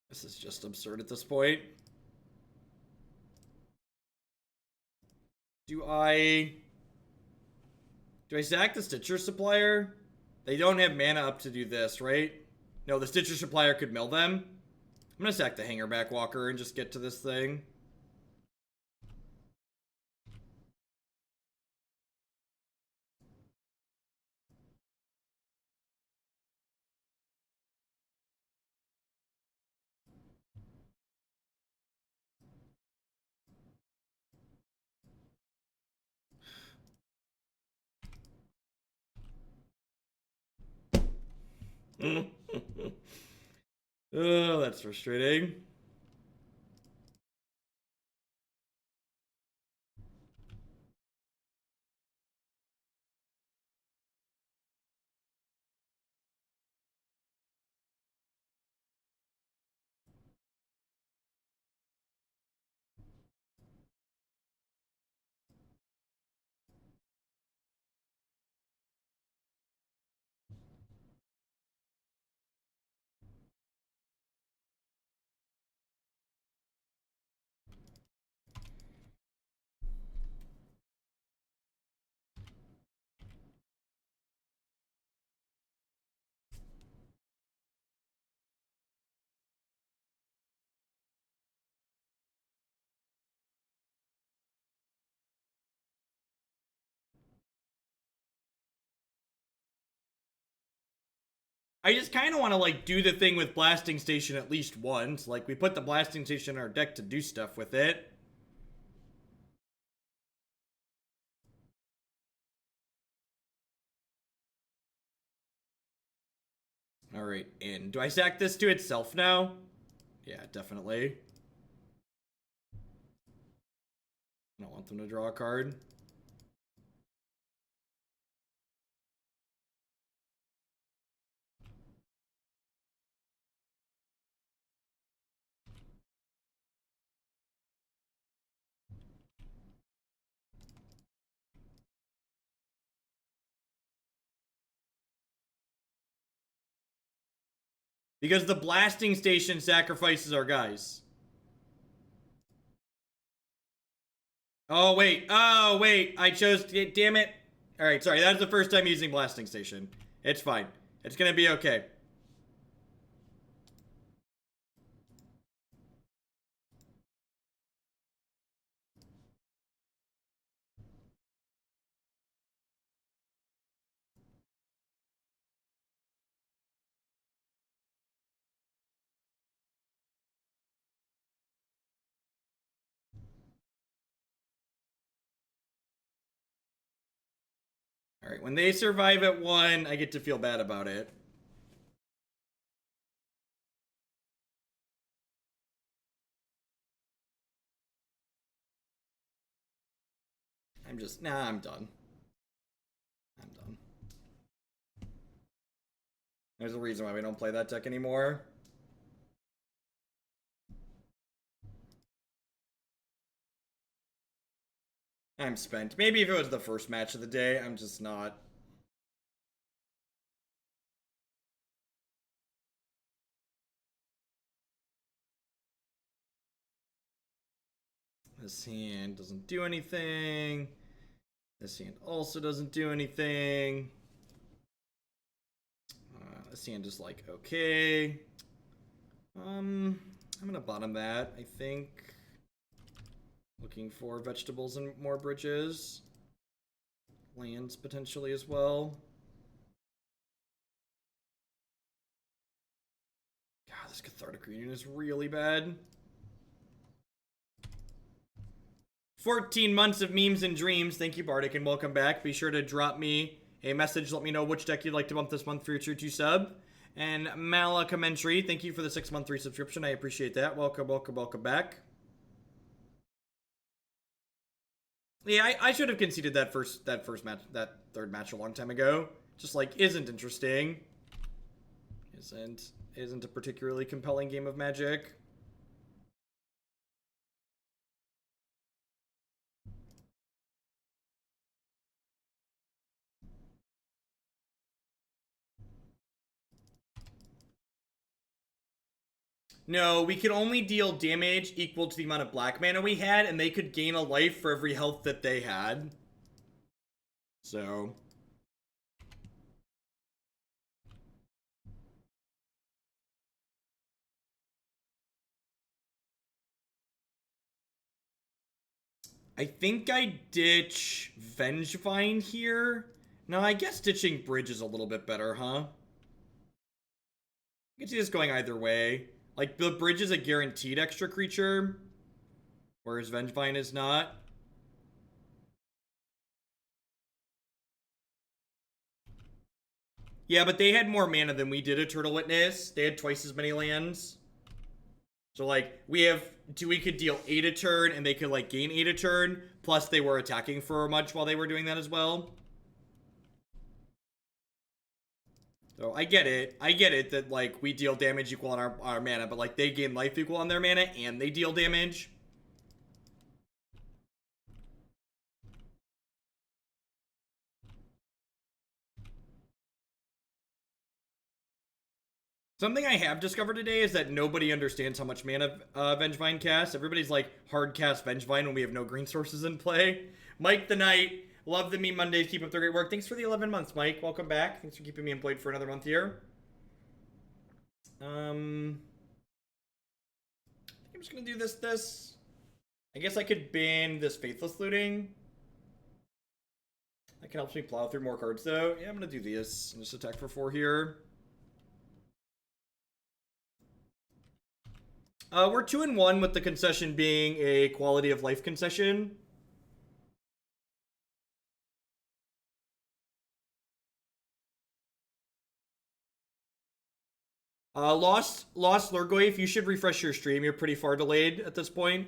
A: This is just absurd at this point. Do I sack the Stitcher Supplier? They don't have mana up to do this, right? No, the Stitcher Supplier could mill them. I'm gonna sack the Hangarback Walker and just get to this thing. Oh, that's frustrating. I just kind of want to, like, do the thing with Blasting Station at least once. Like, we put the Blasting Station in our deck to do stuff with it. Alright, in. Do I sack this to itself now? Yeah, definitely. I don't want them to draw a card. Because the Blasting Station sacrifices our guys. Oh, wait. Oh, wait. I chose... Damn it. Alright, sorry. That is the first time using Blasting Station. It's fine. It's gonna be okay. Alright, when they survive at 1, I get to feel bad about it. Nah, I'm done. I'm done. There's a reason why we don't play that deck anymore. I'm spent. Maybe if it was the first match of the day, I'm just not. This hand doesn't do anything. This hand also doesn't do anything. This hand is like, okay. I'm gonna bottom that, I think. Looking for vegetables and more bridges. Lands potentially as well. God, this Cathartic Reunion is really bad. 14 months of memes and dreams. Thank you, Bardic, and welcome back. Be sure to drop me a message. Let me know which deck you'd like to bump this month for your tier 2 sub. And Mala Commentary, thank you for the 6-month resubscription. I appreciate that. Welcome, welcome, welcome back. Yeah, I should have conceded that third match a long time ago. Just like isn't interesting. Isn't a particularly compelling game of Magic. No, we could only deal damage equal to the amount of black mana we had, and they could gain a life for every health that they had. So... I think I ditch Vengevine here. No, I guess ditching Bridge is a little bit better, huh? I can see this going either way. Like, the Bridge is a guaranteed extra creature, whereas Vengevine is not. Yeah, but they had more mana than we did at Turtle Witness. They had twice as many lands. So, like, we could deal 8 a turn, and they could, like, gain 8 a turn. Plus, they were attacking for much while they were doing that as well. So, I get it. I get it that, like, we deal damage equal on our mana, but, like, they gain life equal on their mana, and they deal damage. Something I have discovered today is that nobody understands how much mana Vengevine casts. Everybody's like, hard cast Vengevine when we have no green sources in play. Mike the Knight, love the meme Mondays. Keep up the great work. Thanks for the 11 months, Mike. Welcome back. Thanks for keeping me employed for another month here. I'm just gonna do this. I guess I could ban this Faithless Looting. That can help me plow through more cards, though. Yeah, I'm gonna do this and just attack for 4 here. We're 2-1 with the concession being a quality of life concession. Lost Lurgoyf, you should refresh your stream. You're pretty far delayed at this point.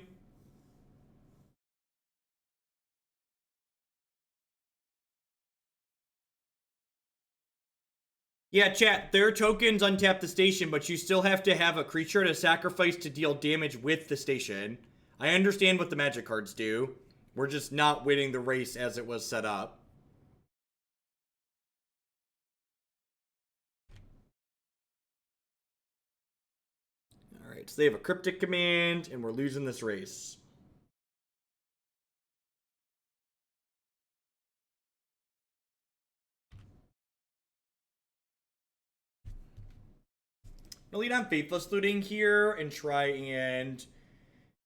A: Yeah, chat, their tokens untap the station, but you still have to have a creature to sacrifice to deal damage with the station. I understand what the magic cards do. We're just not winning the race as it was set up. Alright, so they have a cryptic command, and we're losing this race. I'll lead on Faithless Looting here and try and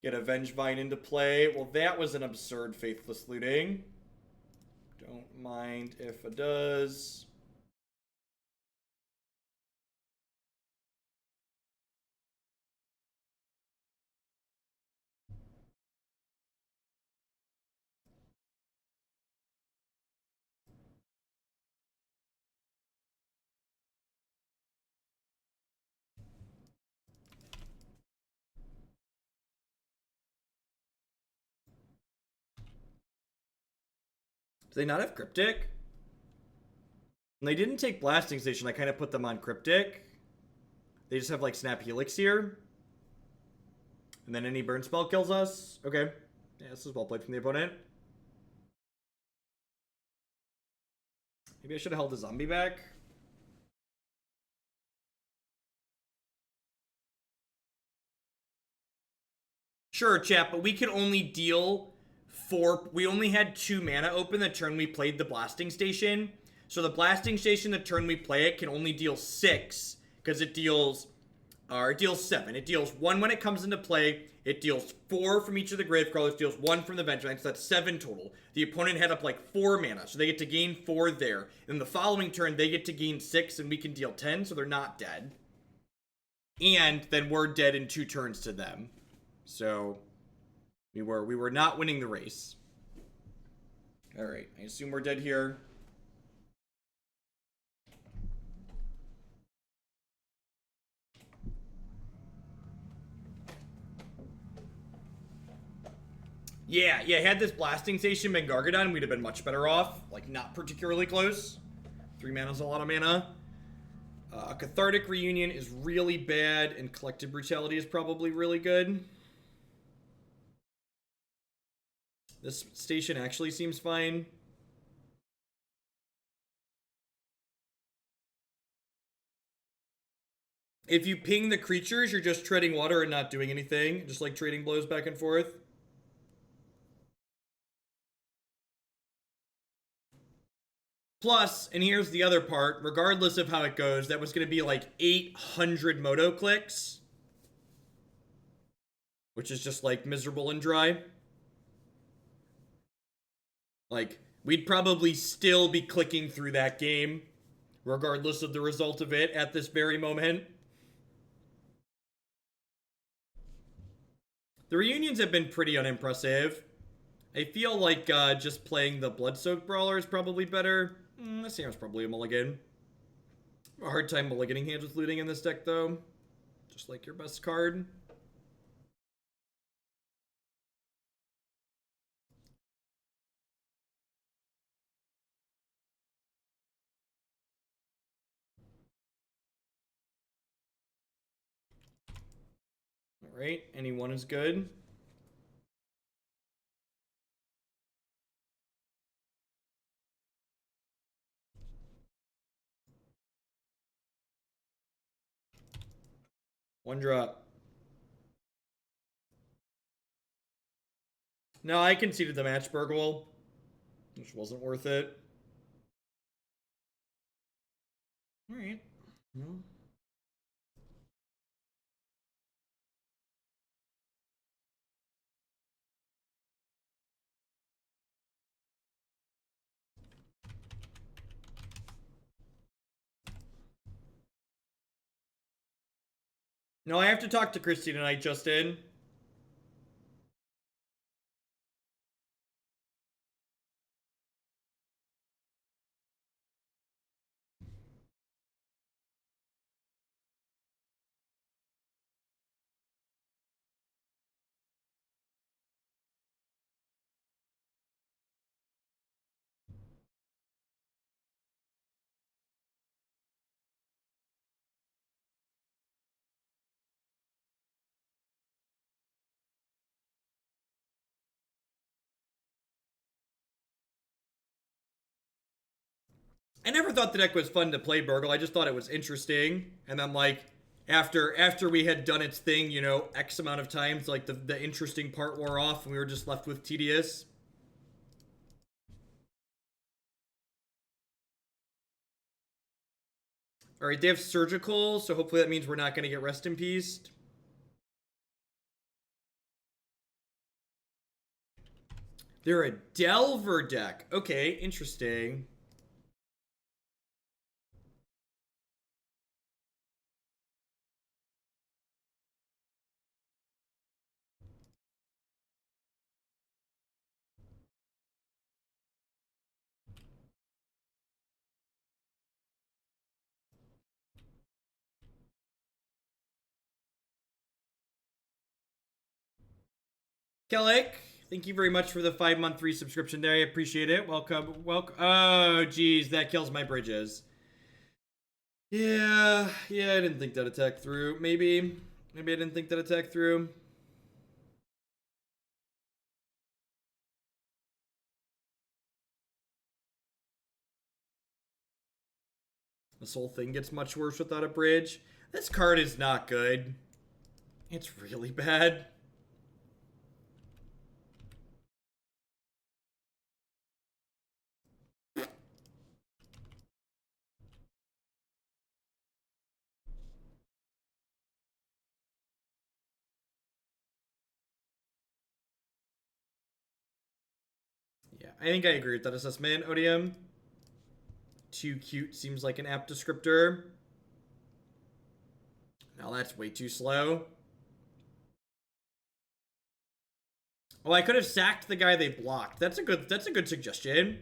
A: get a Vengevine into play. Well, that was an absurd Faithless Looting. Don't mind if it does. Do they not have Cryptic? When they didn't take Blasting Station, I kind of put them on Cryptic. They just have, like, Snap Helix here. And then any burn spell kills us. Okay. Yeah, this is well played from the opponent. Maybe I should have held the zombie back. Sure, chat, but we could only deal 4... We only had 2 mana open the turn we played the Blasting Station. So the Blasting Station, the turn we play it, can only deal 6. Because it deals... it deals 7. It deals 1 when it comes into play. It deals 4 from each of the Gravecrawlers. It deals 1 from the Vengevine. So that's 7 total. The opponent had up like 4 mana. So they get to gain 4 there. And the following turn, they get to gain 6. And we can deal 10. So they're not dead. And then we're dead in 2 turns to them. So we were not winning the race. Alright. I assume we're dead here. Yeah, had this Blasting Station been Gargadon, we'd have been much better off. Like, not particularly close. 3 mana's a lot of mana. Cathartic Reunion is really bad, and Collective Brutality is probably really good. This station actually seems fine. If you ping the creatures, you're just treading water and not doing anything. Just like trading blows back and forth. Plus, and here's the other part, regardless of how it goes, that was going to be like 800 Moto clicks. Which is just like miserable and dry. Like, we'd probably still be clicking through that game, regardless of the result of it at this very moment. The reunions have been pretty unimpressive. I feel like just playing the Blood-Soaked Brawler is probably better. This seems probably a mulligan. I have a hard time mulliganing hands with looting in this deck, though. Just like your best card. Alright, any one is good. One drop. No, I conceded the match, Burgle, which wasn't worth it. Alright. Well. No, I have to talk to Christy tonight, Justin. I never thought the deck was fun to play, Burgle. I just thought it was interesting. And then, like, after we had done its thing, you know, X amount of times, like, the interesting part wore off and we were just left with tedious. Alright, they have Surgical, so hopefully that means we're not going to get Rest in Peace. They're a Delver deck. Okay, interesting. Kellic, thank you very much for the 5-month free subscription there. I appreciate it. Welcome. Oh, geez, that kills my bridges. Yeah, I didn't think that attack through. Maybe I didn't think that attack through. This whole thing gets much worse without a bridge. This card is not good. It's really bad. Yeah, I think I agree with that assessment, Odium. Too cute seems like an apt descriptor. Now that's way too slow. Oh, I could have sacked the guy they blocked. That's a good suggestion.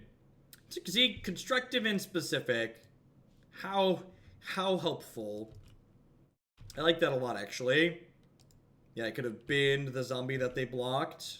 A: See, constructive and specific. How helpful. I like that a lot, actually. Yeah, I could have binned the zombie that they blocked.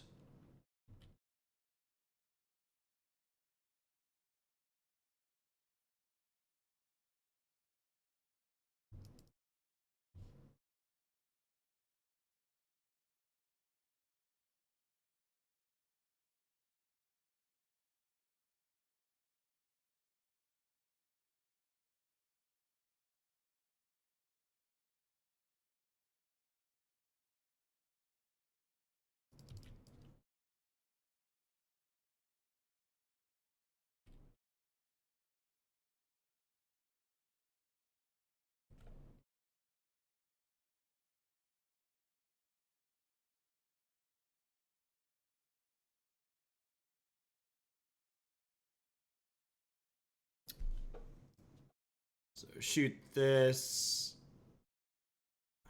A: So shoot this.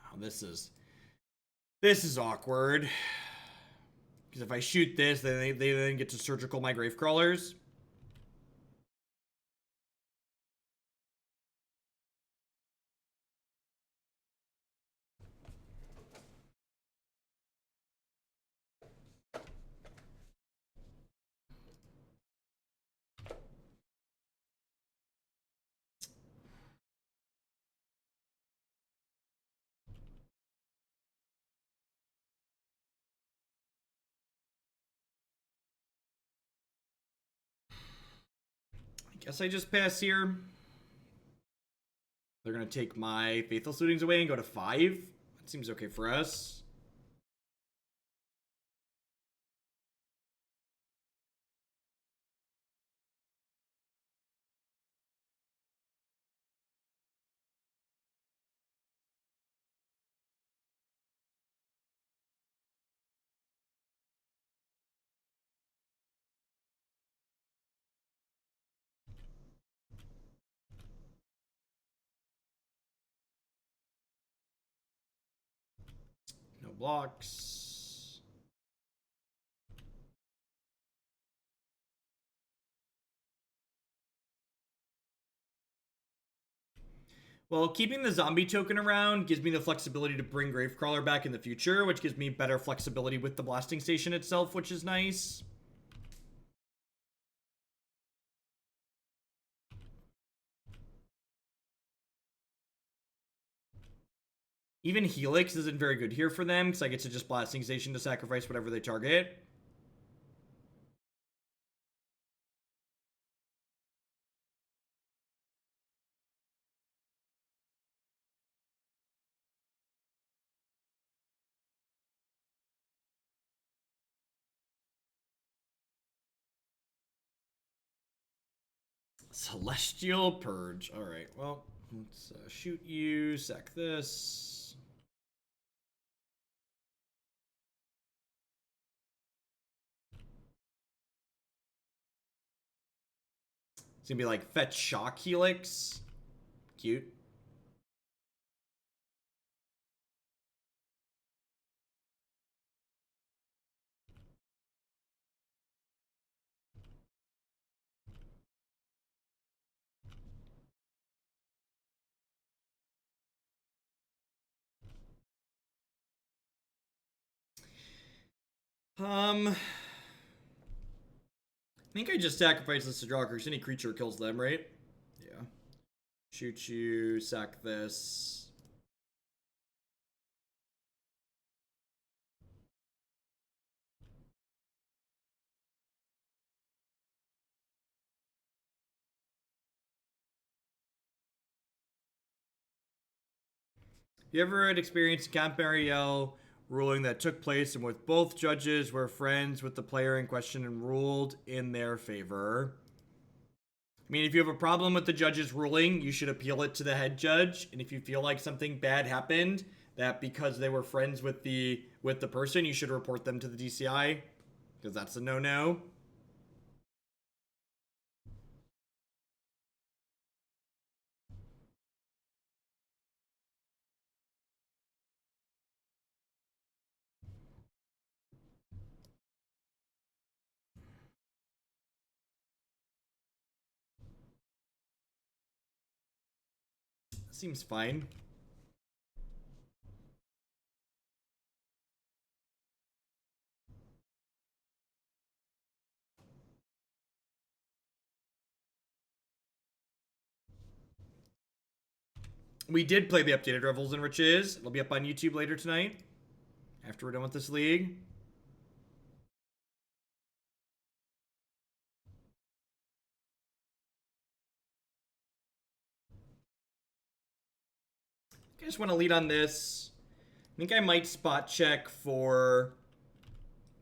A: Oh, this is awkward. Because if I shoot this, then they then get to surgical my Gravecrawlers. I guess I just pass here. They're going to take my Faithless Lootings away and go to 5. That seems okay for us. blocks. Well, keeping the zombie token around gives me the flexibility to bring Gravecrawler back in the future, which gives me better flexibility with the blasting station itself, which is nice. Even Helix isn't very good here for them, because I get to just blasting station to sacrifice whatever they target. Celestial Purge. Alright, well, let's shoot you, sack this. It's gonna be like fetch Shock Helix. Cute. I think I just sacrifice this to draw because any creature kills them, right? Yeah. Shoot you, sack this. You ever had experience in Camp Marielle ruling that took place in which both judges were friends with the player in question and ruled in their favor? I mean, if you have a problem with the judge's ruling, you should appeal it to the head judge. And if you feel like something bad happened, that because they were friends with the person, you should report them to the DCI, because that's a no-no. Seems fine. We did play the updated Revels and Riches. It'll be up on YouTube later tonight, after we're done with this league. I just want to lead on this. I think I might spot check for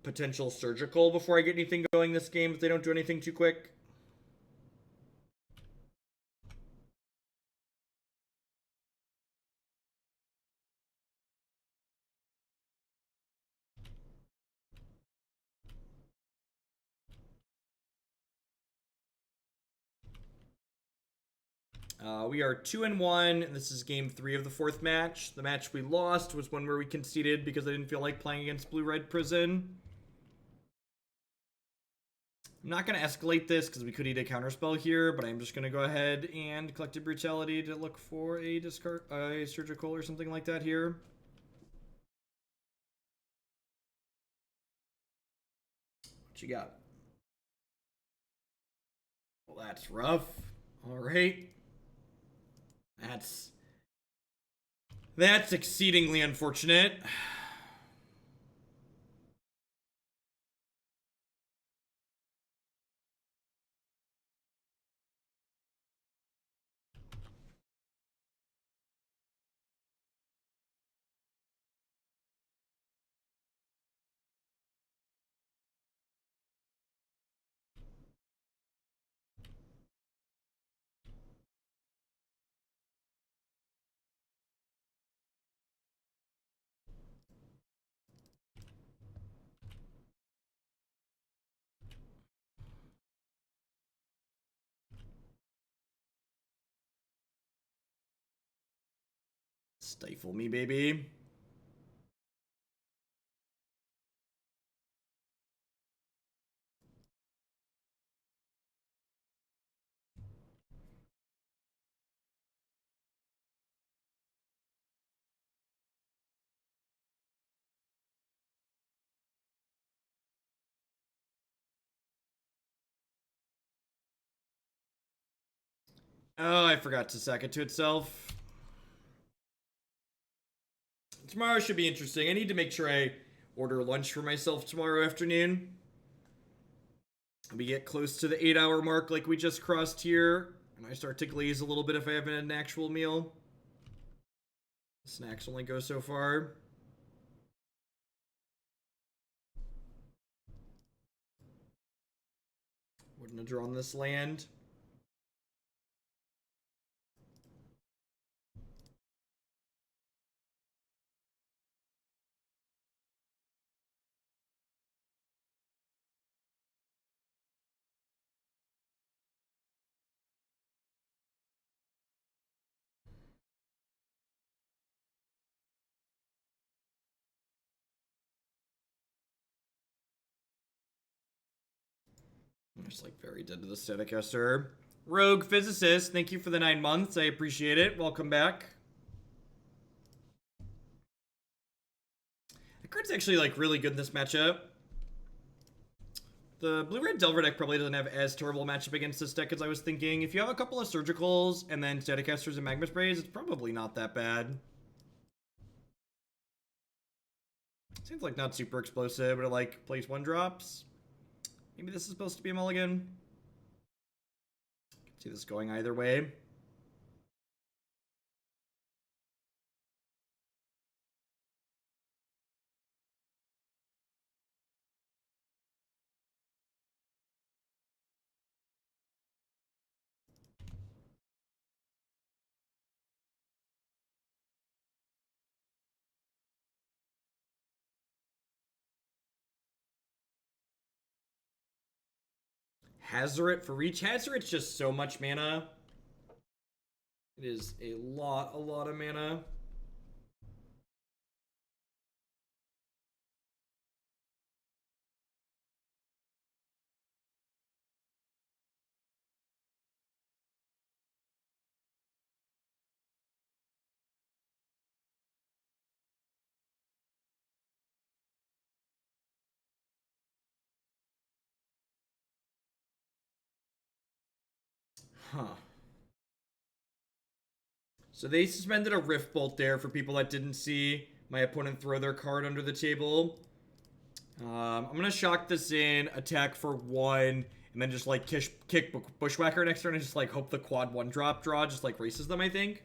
A: potential surgical before I get anything going this game if they don't do anything too quick. We are 2-1, and this is game 3 of the 4th match. The match we lost was one where we conceded because I didn't feel like playing against Blue-Red Prison. I'm not going to escalate this because we could eat a counterspell here, but I'm just going to go ahead and Collective Brutality to look for a surgical or something like that here. What you got? Well, that's rough. All right. That's exceedingly unfortunate. Stifle me, baby. Oh, I forgot to sack it to itself. Tomorrow should be interesting. I need to make sure I order lunch for myself tomorrow afternoon. We get close to the 8-hour mark like we just crossed here. And I start to glaze a little bit if I haven't had an actual meal. Snacks only go so far. Wouldn't have drawn this land. I'm just like very dead to the Staticaster. Rogue Physicist, thank you for the 9 months. I appreciate it. Welcome back. The card's actually like really good in this matchup. The blue-red Delver deck probably doesn't have as terrible matchup against this deck as I was thinking. If you have a couple of Surgicals and then Staticasters and Magma Sprays, it's probably not that bad. Seems like not super explosive, but it like plays 1-drops. Maybe this is supposed to be a mulligan. See this going either way. Hazoret for reach. Hazoret's just so much mana. It is a lot of mana. Huh. So they suspended a Rift Bolt there for people that didn't see my opponent throw their card under the table. I'm going to shock this in, attack for 1, and then just like kick Bushwhacker next turn and just like hope the quad 1-drop draw just like races them, I think.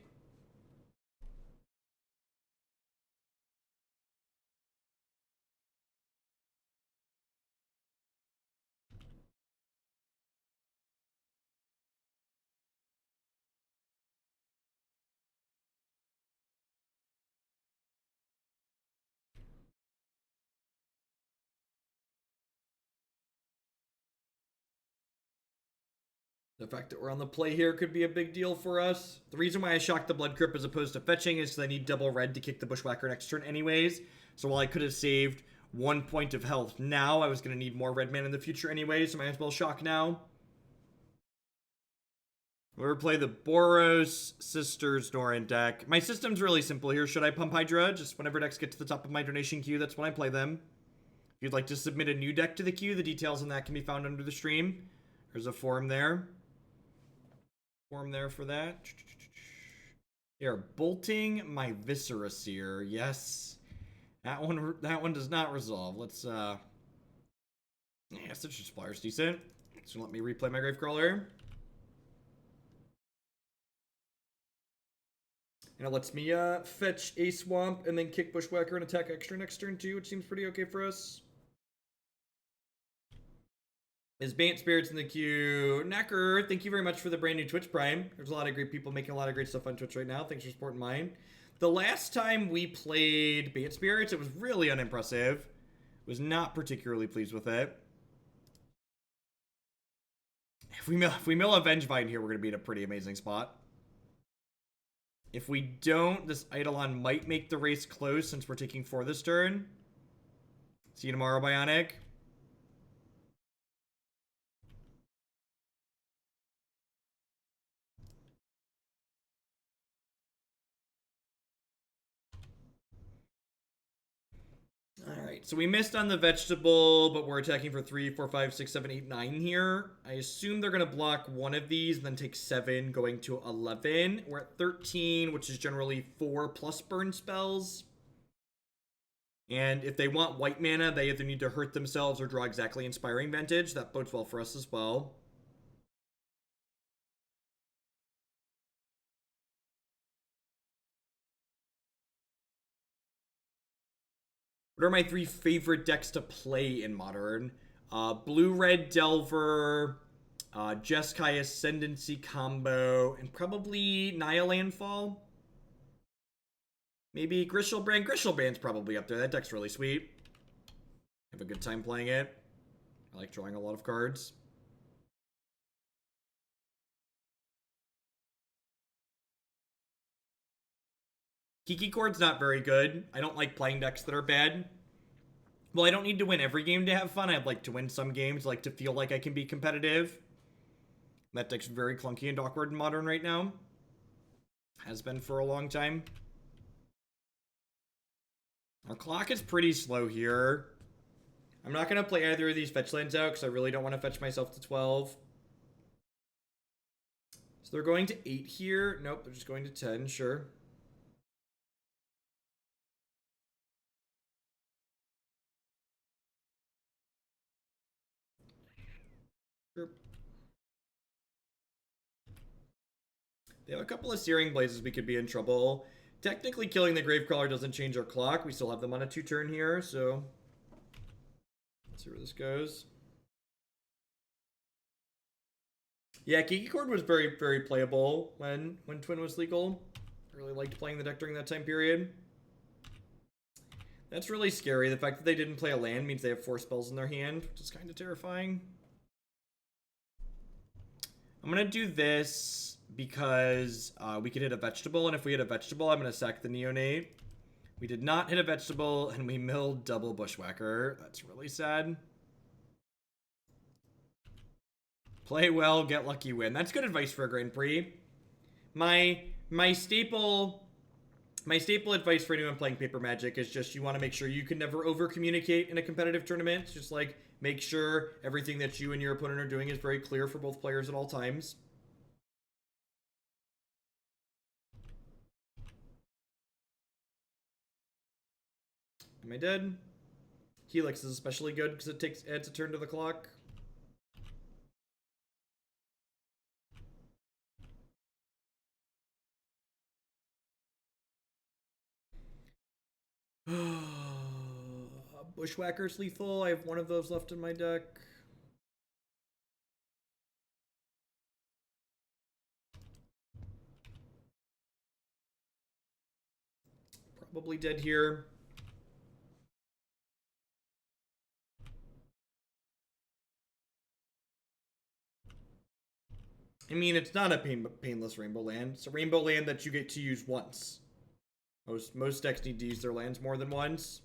A: The fact that we're on the play here could be a big deal for us. The reason why I shocked the Blood Crypt as opposed to fetching is because I need double red to kick the Bushwhacker next turn anyways. So while I could have saved 1 point of health now, I was going to need more red mana in the future anyway, so I might as well shock now. We'll play the Boros Sisters Norin deck. My system's really simple here. Should I pump Hydra? Just whenever decks get to the top of my donation queue, that's when I play them. If you'd like to submit a new deck to the queue, the details on that can be found under the stream. There's a form there. Form there for that. Here, bolting my Viscera Seer. Yes. That one does not resolve. Let's yeah, such a Supplier's decent. So let me replay my Gravecrawler. And it lets me fetch a Swamp and then kick Bushwhacker and attack extra next turn too, which seems pretty okay for us. Is Bant Spirits in the queue? Knacker, thank you very much for the brand new Twitch Prime. There's a lot of great people making a lot of great stuff on Twitch right now. Thanks for supporting mine. The last time we played Bant Spirits, it was really unimpressive. Was not particularly pleased with it. If we mill a Vengevine here, we're going to be in a pretty amazing spot. If we don't, this Eidolon might make the race close since we're taking 4 this turn. See you tomorrow, Bionic. Alright. Alright, so we missed on the vegetable, but we're attacking for 3, 4, 5, 6, 7, 8, 9 here. I assume they're going to block one of these and then take 7, going to 11. We're at 13, which is generally 4 plus burn spells. And if they want white mana, they either need to hurt themselves or draw exactly Inspiring Vantage. That bodes well for us as well. What are my 3 favorite decks to play in Modern? Blue-Red Delver, Jeskai Ascendancy combo, and probably Naya Landfall. Maybe Grishelbrand. Grishelbrand's probably up there. That deck's really sweet. Have a good time playing it. I like drawing a lot of cards. Kiki Chord's not very good. I don't like playing decks that are bad. Well, I don't need to win every game to have fun. I'd like to win some games, like to feel like I can be competitive. That deck's very clunky and awkward in Modern right now. Has been for a long time. Our clock is pretty slow here. I'm not going to play either of these fetch lands out because I really don't want to fetch myself to 12. So they're going to 8 here. Nope, they're just going to 10, sure. Sure. They have a couple of Searing Blazes, we could be in trouble. Technically, killing the Gravecrawler doesn't change our clock. We still have them on a 2-turn here, so... Let's see where this goes. Yeah, Kiki Chord was very, very playable when Twin was legal. I really liked playing the deck during that time period. That's really scary. The fact that they didn't play a land means they have 4 spells in their hand, which is kind of terrifying. I'm going to do this because we could hit a vegetable, and if we hit a vegetable, I'm going to sack the Neonate. We did not hit a vegetable, and we milled double Bushwhacker. That's really sad. Play well, get lucky, win. That's good advice for a Grand Prix. My staple advice for anyone playing Paper Magic is just you want to make sure you can never over-communicate in a competitive tournament. It's just like make sure everything that you and your opponent are doing is very clear for both players at all times. Am I dead? Helix is especially good because it adds a turn to the clock. Bushwhacker's lethal. I have one of those left in my deck. Probably dead here. I mean, it's not a painless rainbow land. It's a rainbow land that you get to use once. Most decks need to use their lands more than once.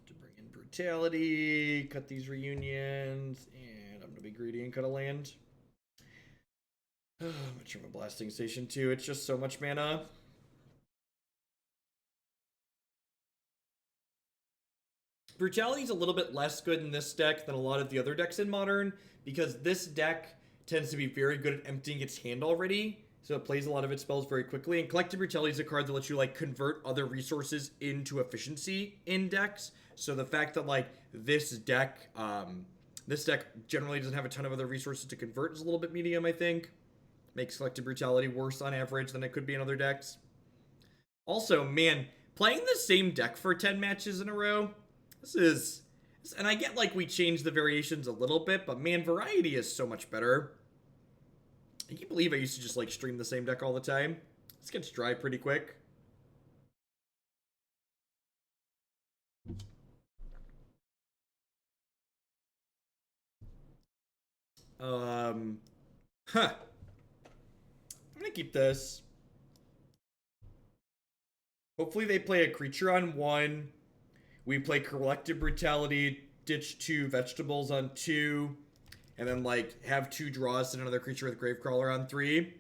A: To bring in Brutality, cut these reunions, and I'm gonna be greedy and cut a land. Much of a blasting station too. It's just so much mana. Brutality's a little bit less good in this deck than a lot of the other decks in Modern, because this deck tends to be very good at emptying its hand already, so it plays a lot of its spells very quickly. And Collective Brutality is a card that lets you like convert other resources into efficiency in decks. So the fact that like this deck generally doesn't have a ton of other resources to convert is a little bit medium, I think. Makes Collective Brutality worse on average than it could be in other decks. Also, man, playing the same deck for 10 matches in a row, this is... And I get like we changed the variations a little bit, but man, variety is so much better. Can you believe I used to just like stream the same deck all the time? This gets dry pretty quick. I'm gonna keep this. Hopefully they play a creature on 1. We play Collective Brutality, ditch 2 vegetables on 2, and then like have 2 draws and another creature with Gravecrawler on 3.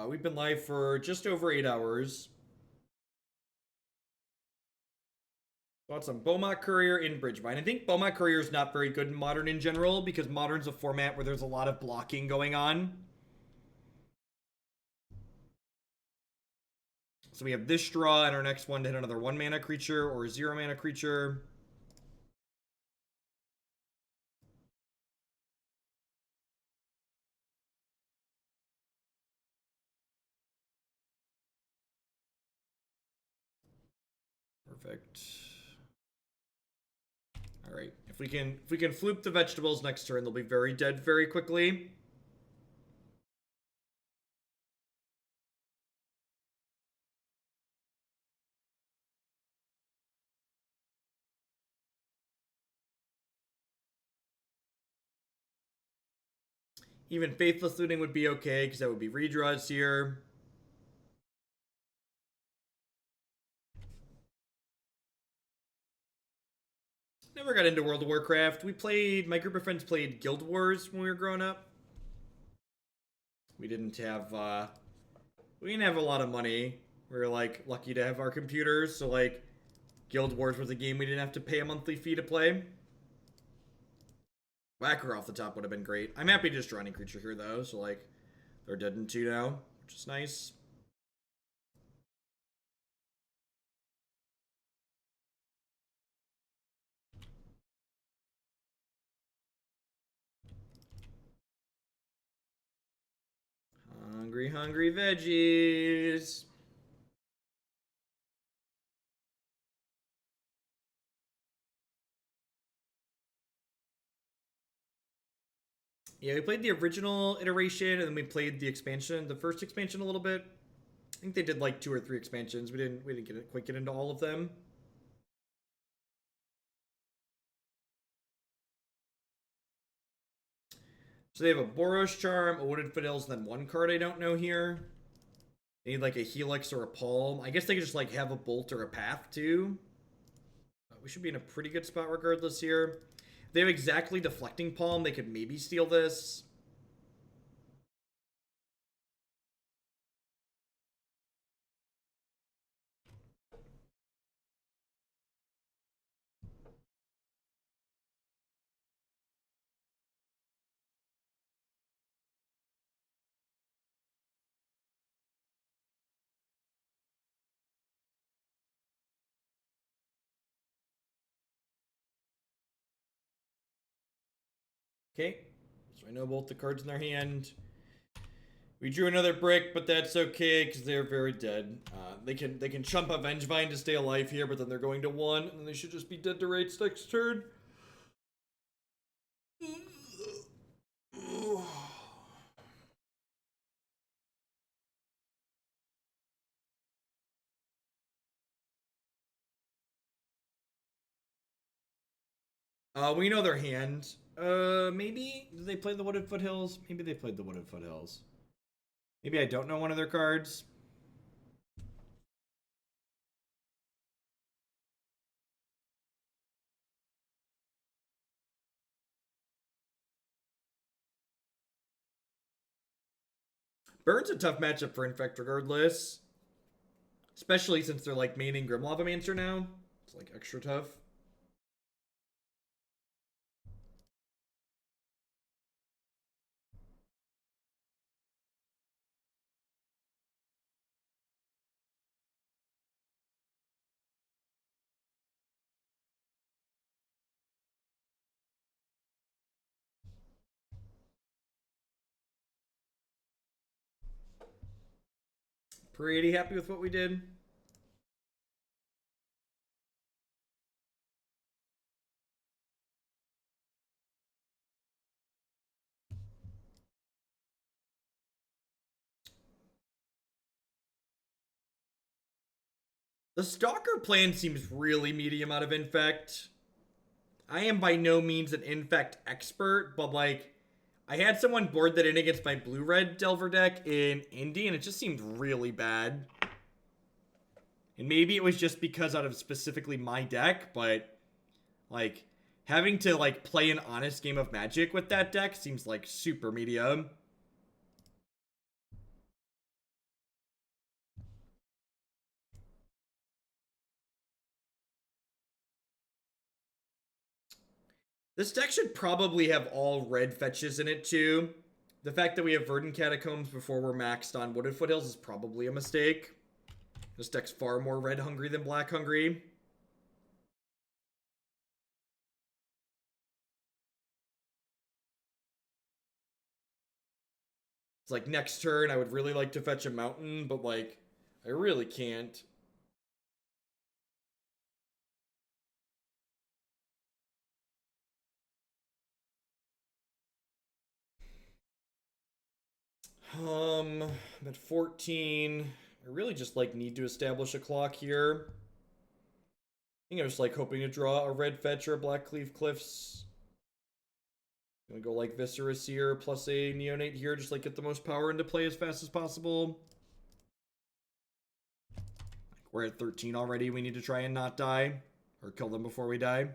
A: We've been live for just over 8 hours. Thoughts on Beaumont Courier in Bridgevine? I think Beaumont Courier is not very good in Modern in general because Modern's a format where there's a lot of blocking going on. So we have this draw and our next one to hit another 1 mana creature or a 0 mana creature. Perfect. All right. If we can floop the vegetables next turn, they'll be very dead very quickly. Even Faithless Looting would be okay because that would be redraws here. Never got into World of Warcraft. My group of friends played Guild Wars when we were growing up. We didn't have a lot of money. We were like lucky to have our computers, so like Guild Wars was a game we didn't have to pay a monthly fee to play. Whacker off the top would have been great. I'm happy to just draw any creature here though, so like they're dead in 2 now, which is nice. Hungry, hungry veggies. Yeah, we played the original iteration, and then we played the first expansion a little bit. I think they did like 2 or 3 expansions. We didn't quite get into all of them. So they have a Boros Charm, a Wooded Foothills, and then 1 card I don't know here. They need like a Helix or a Palm. I guess they could just like have a Bolt or a Path too. We should be in a pretty good spot regardless here. If they have exactly Deflecting Palm, they could maybe steal this. Okay, so I know both the cards in their hand. We drew another brick, but that's okay because they're very dead. They can chump a Vengevine to stay alive here, but then they're going to 1, and they should just be dead to rates next turn. We know their hand. Maybe did they play the Wooded Foothills? Maybe they played the Wooded Foothills. Maybe I don't know one of their cards. Bird's a tough matchup for Infect regardless. Especially since they're like maining Grimlavamancer now. It's like extra tough. Pretty happy with what we did. The Stalker plan seems really medium out of Infect. I am by no means an infect expert, but like, I had someone board that in against my blue-red Delver deck in Indy, and it just seemed really bad. And maybe it was just because out of specifically my deck, but like, having to like play an honest game of Magic with that deck seems like super medium. This deck should probably have all red fetches in it too. The fact that we have Verdant Catacombs before we're maxed on Wooded Foothills is probably a mistake. This deck's far more red hungry than black hungry. It's like next turn I would really like to fetch a mountain, but like I really can't. I'm at 14. I really just like need to establish a clock here. I think I was like hoping to draw a red fetch or a Blackcleave Cliffs. Gonna go like Viscera Seer plus a Neonate here, just like get the most power into play as fast as possible. We're at 13 already. We need to try and not die or kill them before we die.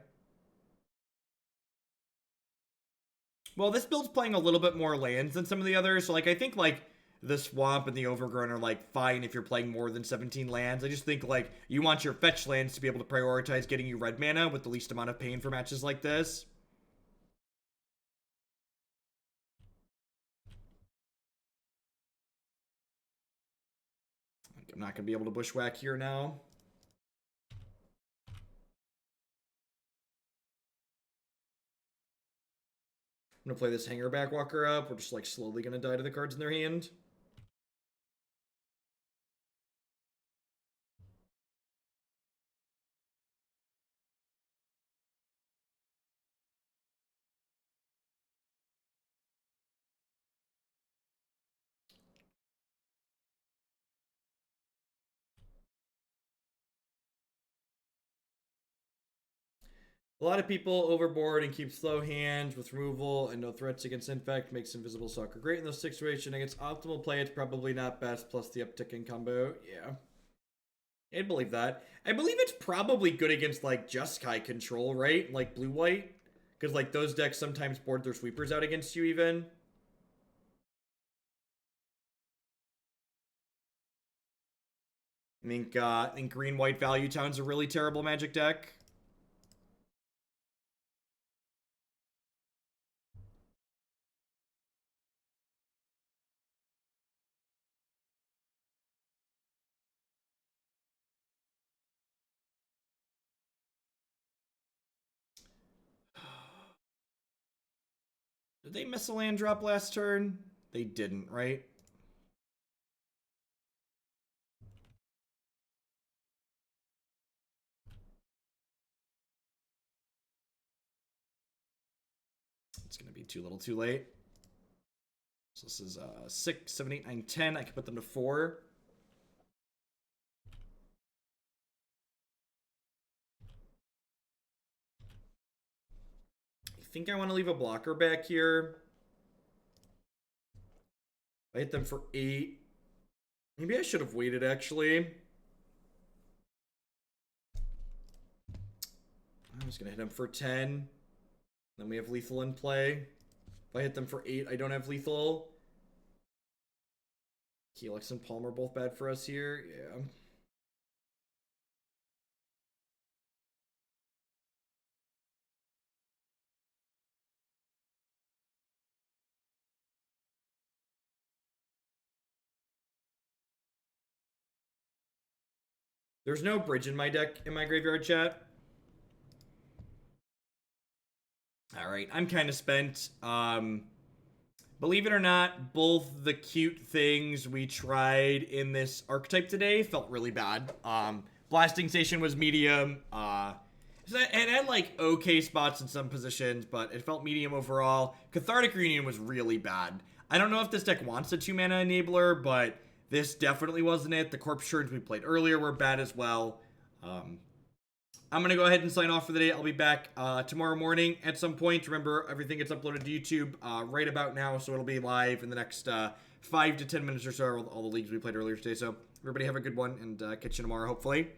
A: Well, this build's playing a little bit more lands than some of the others. So, like, I think, like, the Swamp and the Overgrown are, like, fine if you're playing more than 17 lands. I just think, like, you want your fetch lands to be able to prioritize getting you red mana with the least amount of pain for matches like this. I'm not going to be able to bushwhack here now. I'm going to play this Hangarback Walker up. We're just, like, slowly going to die to the cards in their hand. A lot of people overboard and keep slow hands with removal and no threats against infect. Makes invisible soccer great in those situations. Against optimal play, it's probably not best, plus the uptick in combo. Yeah. I'd believe that. I believe it's probably good against, like, Jeskai control, right? Like, blue-white? Because, like, those decks sometimes board their sweepers out against you, even. I think green-white Value Town's a really terrible Magic deck. Did they miss a land drop last turn? They didn't, right? It's going to be too little too late. So this is 6, 7, 8, 9, 10. I can put them to 4. I think I want to leave a blocker back here. I hit them for 8. Maybe I should have waited, actually. I'm just going to hit them for 10. Then we have lethal in play. If I hit them for 8, I don't have lethal. Helix and Palmer both bad for us here. Yeah. There's no bridge in my deck in my graveyard, chat. Alright, I'm kind of spent. Believe it or not, both the cute things we tried in this archetype today felt really bad. Blasting Station was medium. It had like okay spots in some positions, but it felt medium overall. Cathartic Reunion was really bad. I don't know if this deck wants a 2-mana enabler, but this definitely wasn't it. The Corpse Shards we played earlier were bad as well. I'm going to go ahead and sign off for the day. I'll be back tomorrow morning at some point. Remember, everything gets uploaded to YouTube right about now, so it'll be live in the next 5 to 10 minutes or so, all the leagues we played earlier today. So everybody have a good one, and catch you tomorrow, hopefully.